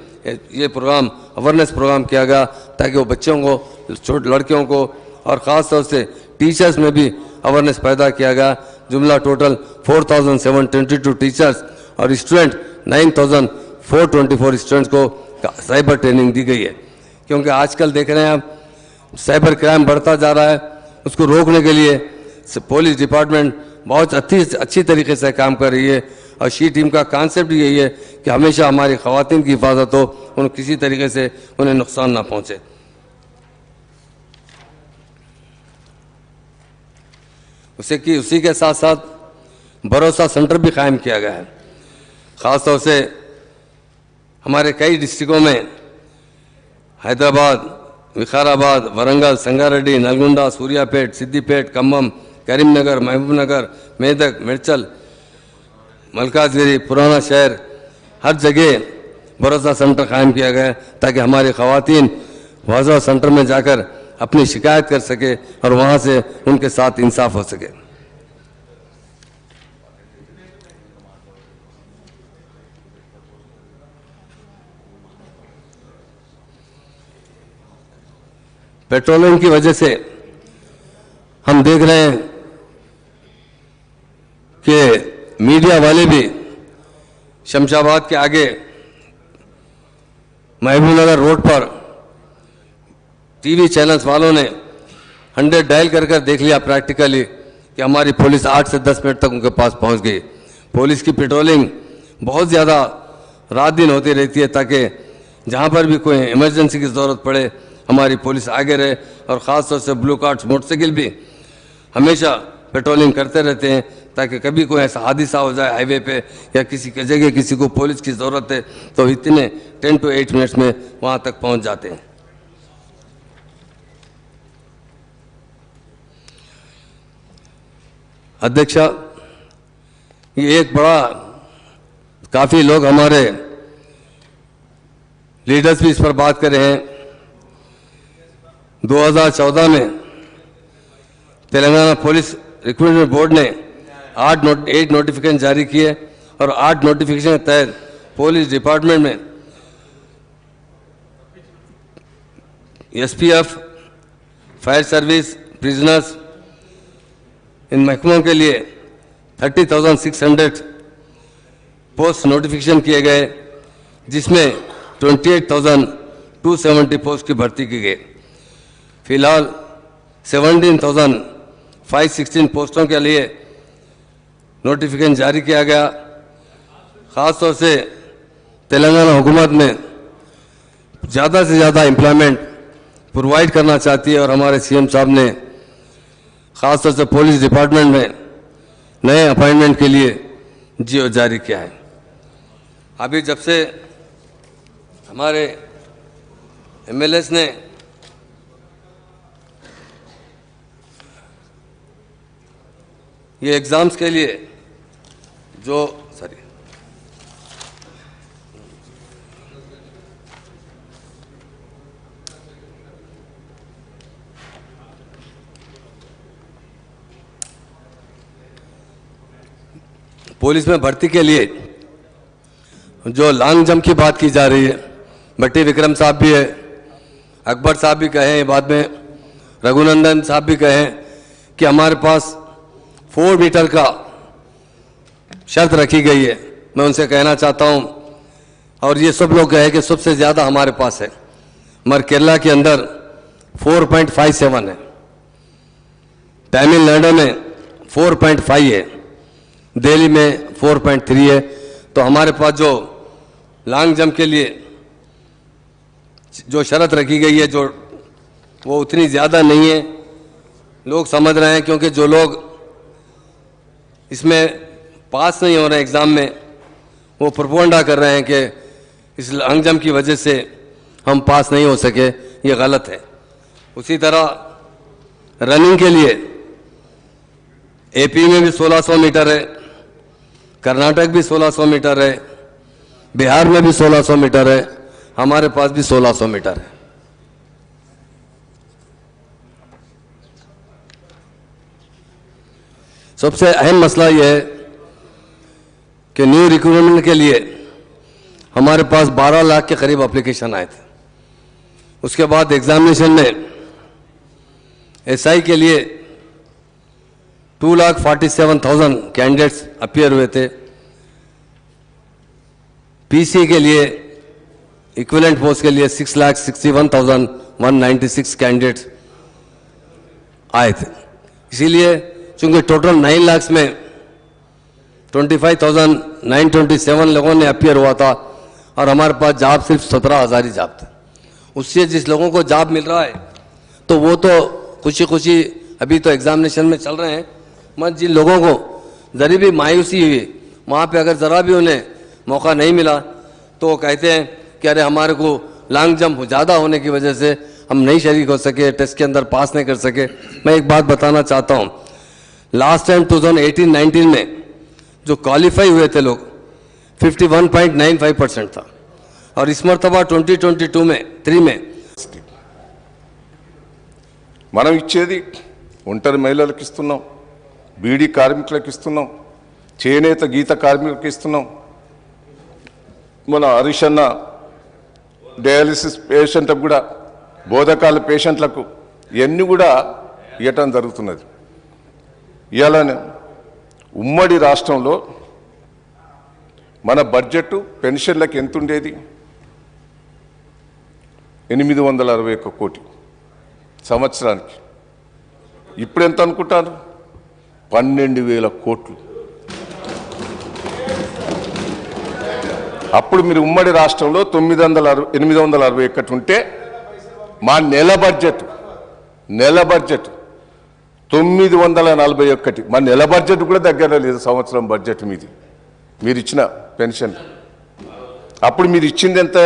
ये प्रोग्राम अवेयरनेस प्रोग्राम किया गया, ताकि वो बच्चों को, छोटे लड़कियों को और ख़ास तौर से टीचर्स में भी अवेयरनेस पैदा किया गया। जुमला टोटल 4722 टीचर्स और स्टूडेंट 9424 स्टूडेंट्स को साइबर ट्रेनिंग दी गई है। क्योंकि आजकल देख रहे हैं आप साइबर क्राइम बढ़ता जा रहा है, उसको रोकने के लिए पुलिस डिपार्टमेंट बहुत अच्छी तरीके से काम कर रही है। और शी टीम का कॉन्सेप्ट यही है कि हमेशा हमारी ख़वातीन की हिफाजत हो, उन्हें किसी तरीके से उन्हें नुकसान ना पहुँचे। उसी के साथ साथ भरोसा सेंटर भी कायम किया गया है। ख़ास तौर से हमारे कई डिस्ट्रिक्टों में हैदराबाद, विकाराबाद, वरंगल, संगारेड्डी, नलगुंडा, सूर्यापेट, सिद्दीपेट, खम्मम, करीमनगर, महबूबनगर, मेदक, मिर्चल, मलकाजगिरी, पुराना शहर, हर जगह भरोसा सेंटर कायम किया गया है, ताकि हमारी ख़वातीन भरोसा सेंटर में जाकर अपनी शिकायत कर सके और वहाँ से उनके साथ इंसाफ हो सके। पेट्रोलिंग की वजह से हम देख रहे हैं कि मीडिया वाले भी शमशाबाद के आगे महबूबनगर रोड पर टीवी चैनल्स वालों ने 100 डायल कर कर देख लिया प्रैक्टिकली कि हमारी पुलिस 8 से 10 मिनट तक उनके पास पहुंच गई। पुलिस की पेट्रोलिंग बहुत ज़्यादा रात दिन होती रहती है ताकि जहां पर भी कोई इमरजेंसी की ज़रूरत पड़े हमारी पुलिस आगे रहे। और ख़ास तौर से ब्लू कार्ड्स मोटरसाइकिल भी हमेशा पेट्रोलिंग करते रहते हैं ताकि कभी कोई ऐसा हादसा हो जाए हाईवे पे या किसी की जगह किसी को पुलिस की ज़रूरत है तो इतने 10 to 8 मिनट्स में वहां तक पहुंच जाते हैं। अध्यक्षा, ये एक बड़ा, काफ़ी लोग हमारे लीडर्स भी इस पर बात कर रहे हैं। 2014 में तेलंगाना पुलिस रिक्रूटमेंट बोर्ड ने 8 नोटिफिकेशन जारी किए और 8 नोटिफिकेशन के तहत पुलिस डिपार्टमेंट में एसपीएफ, फायर सर्विस, प्रिजनर्स, इन महकमों के लिए 30,600 पोस्ट नोटिफिकेशन किए गए, जिसमें 28,270 पोस्ट की भर्ती की गई। फिलहाल 17,516 पोस्टों के लिए नोटिफिकेशन जारी किया गया। ख़ास तौर से तेलंगाना हुकूमत में ज़्यादा से ज़्यादा एम्प्लॉयमेंट प्रोवाइड करना चाहती है और हमारे सीएम साहब ने ख़ास तौर से पुलिस डिपार्टमेंट में नए अपॉइंटमेंट के लिए जियो जारी किया है। अभी जब से हमारे एमएलएस ने ये एग्ज़ाम्स के लिए जो पुलिस में भर्ती के लिए जो लॉन्ग जंप की बात की जा रही है, भट्टी विक्रम साहब भी है, अकबर साहब भी कहे हैं, बाद में रघुनंदन साहब भी कहे कि हमारे पास 4 मीटर का शर्त रखी गई है। मैं उनसे कहना चाहता हूं, और ये सब लोग कहे कि सबसे ज़्यादा हमारे पास है, मगर केरला के अंदर 4.57 है, तमिलनाडु में 4.5 है, दिल्ली में 4.3 है। तो हमारे पास जो लॉन्ग जंप के लिए जो शर्त रखी गई है, जो वो उतनी ज़्यादा नहीं है। लोग समझ रहे हैं क्योंकि जो लोग इसमें पास नहीं हो रहे एग्ज़ाम में, वो प्रोपोगंडा कर रहे हैं कि इस लॉन्ग जंप की वजह से हम पास नहीं हो सके। ये गलत है। उसी तरह रनिंग के लिए एपी में भी 1600 मीटर है, कर्नाटक भी 1600 मीटर है, बिहार में भी 1600 मीटर है, हमारे पास भी 1600 मीटर है। सबसे अहम मसला यह है कि न्यू रिक्रूटमेंट के लिए हमारे पास 12 लाख के करीब एप्लीकेशन आए थे। उसके बाद एग्जामिनेशन में एसआई के लिए 2,47,000 कैंडिडेट्स अपीयर हुए थे। पीसी के लिए इक्विवेलेंट पोस्ट के लिए 6,61,196 कैंडिडेट्स आए थे। इसीलिए चूंकि टोटल 9 लाख में 25,927 लोगों ने अपीयर हुआ था और हमारे पास जॉब सिर्फ 17,000 ही जॉब थे। उससे जिस लोगों को जॉब मिल रहा है तो वो तो खुशी खुशी अभी तो एग्जामिनेशन में चल रहे हैं, मगर जिन लोगों को जरा भी मायूसी हुई वहाँ पे अगर ज़रा भी उन्हें मौका नहीं मिला तो वो कहते हैं कि अरे हमारे को लॉन्ग जंप ज़्यादा होने की वजह से हम नहीं शरीक हो सके, टेस्ट के अंदर पास नहीं कर सके। मैं एक बात बताना चाहता हूँ, लास्ट टाइम 2018-19 में जो क्वालिफाई हुए थे लोग 51.95% था और इस मरतबा 2022 में 3 में మనం ఇచ్చేది ఒంటరి మహిళలకు ఇస్తున్నాం, బీడీ కార్మికులకు ఇస్తున్నాం, చేనేత గీత కార్మికులకు ఇస్తున్నాం, మన హరీష్ అన్న డయాలిసిస్ పేషెంట్లకు కూడా, బోధకాల పేషెంట్లకు ఇవన్నీ కూడా ఇవ్వటం జరుగుతున్నది. ఇవాళ ఉమ్మడి రాష్ట్రంలో మన బడ్జెట్ పెన్షన్లకు ఎంత ఉండేది? 861 కోటి. సంవత్సరానికి. ఇప్పుడు ఎంత అనుకుంటారు? 12,000 కోట్లు. అప్పుడు మీరు ఉమ్మడి రాష్ట్రంలో 861 ఉంటే మా నెల బడ్జెట్ 941. మా నెల బడ్జెట్ కూడా దగ్గర లేదు. సంవత్సరం బడ్జెట్ మీది, మీరు ఇచ్చిన పెన్షన్. అప్పుడు మీరు ఇచ్చింది ఎంత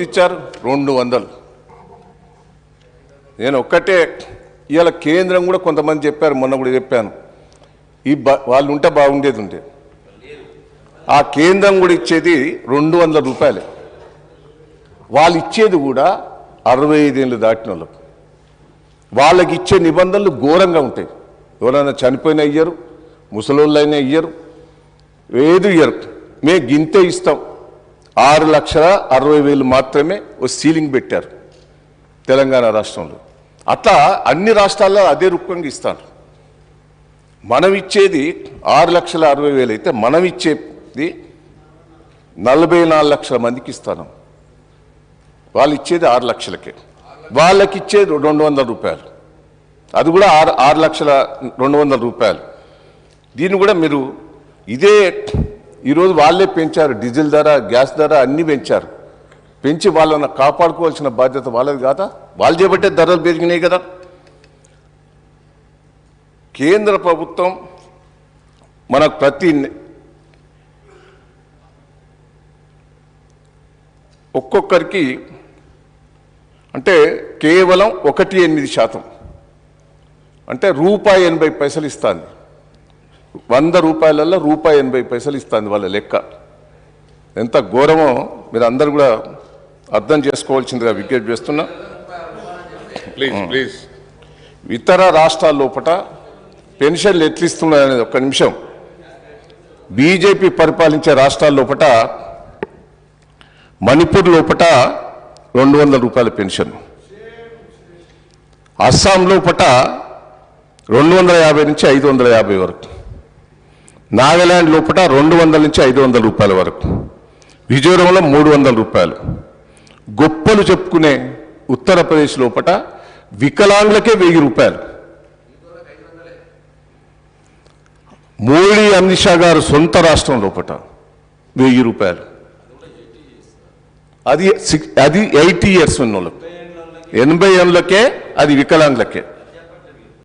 ఇచ్చారు? 200. నేను ఒక్కటే, ఇవాళ కేంద్రం కూడా కొంతమంది చెప్పారు, మొన్న కూడా చెప్పాను, వాళ్ళు ఉంటే బాగుండేది. ఆ కేంద్రం కూడా ఇచ్చేది 200 రూపాయలే. వాళ్ళు ఇచ్చేది కూడా 65 ఏళ్ళు దాటిన వాళ్ళకు. వాళ్ళకి ఇచ్చే నిబంధనలు ఘోరంగా ఉంటాయి. ఎవరైనా చనిపోయినా ఇయ్యరు, ముసలోళ్ళైనా ఇయ్యరు, ఏది ఇయ్యరు. మేము గింతే ఇస్తాం. 6,60,000 మాత్రమే ఓ సీలింగ్ పెట్టారు తెలంగాణ రాష్ట్రంలో. అట్లా అన్ని రాష్ట్రాల్లో అదే రూపంగా ఇస్తాను. మనం ఇచ్చేది 6,60,000 అయితే మనం ఇచ్చేది 44 లక్షల మందికి ఇస్తాను. వాళ్ళు ఇచ్చేది 6 లక్షలకే, వాళ్ళకి ఇచ్చేది 200 రూపాయలు. అది కూడా 6,200,000 రూపాయలు. దీన్ని కూడా మీరు ఇదే ఈరోజు వాళ్ళే పెంచారు. డీజిల్ ధర, గ్యాస్ ధర అన్నీ పెంచారు. పెంచి వాళ్ళని కాపాడుకోవాల్సిన బాధ్యత వాళ్ళది కాదా? వాళ్ళు చేపట్టే ధరలు పెరిగినాయి కదా. కేంద్ర ప్రభుత్వం మనకు ఒక్కొక్కరికి అంటే కేవలం 1.8%, అంటే ₹1.80 ఇస్తుంది. 100 రూపాయలలో ₹1.80 ఇస్తుంది వాళ్ళ లెక్క. ఎంత ఘోరమో మీరు అందరు కూడా అర్థం చేసుకోవాల్సిందిగా విజ్ఞప్తి చేస్తున్నా. ప్లీజ్. ఇతర రాష్ట్రాల లోపల పెన్షన్లు ఎట్లిస్తున్నాయనేది ఒక్క నిమిషం. బీజేపీ పరిపాలించే రాష్ట్రాల లోపల మణిపూర్ లోపల 200 రూపాయల పెన్షన్, అస్సాం లోపల 250 నుంచి 550 వరకు, నాగాలాండ్ లోపల 200 నుంచి 500 రూపాయల వరకు, మిజోరంలో 300 రూపాయలు. గొప్పలు చెప్పుకునే ఉత్తరప్రదేశ్ లోపల వికలాంగులకే 1000 రూపాయలు. మోడీ అమిత్ షా గారు సొంత రాష్ట్రం లోపల 1000 రూపాయలు. అది 80 years ఉన్న వాళ్ళకి, 80 ఏళ్ళకే అది వికలాంగులకే.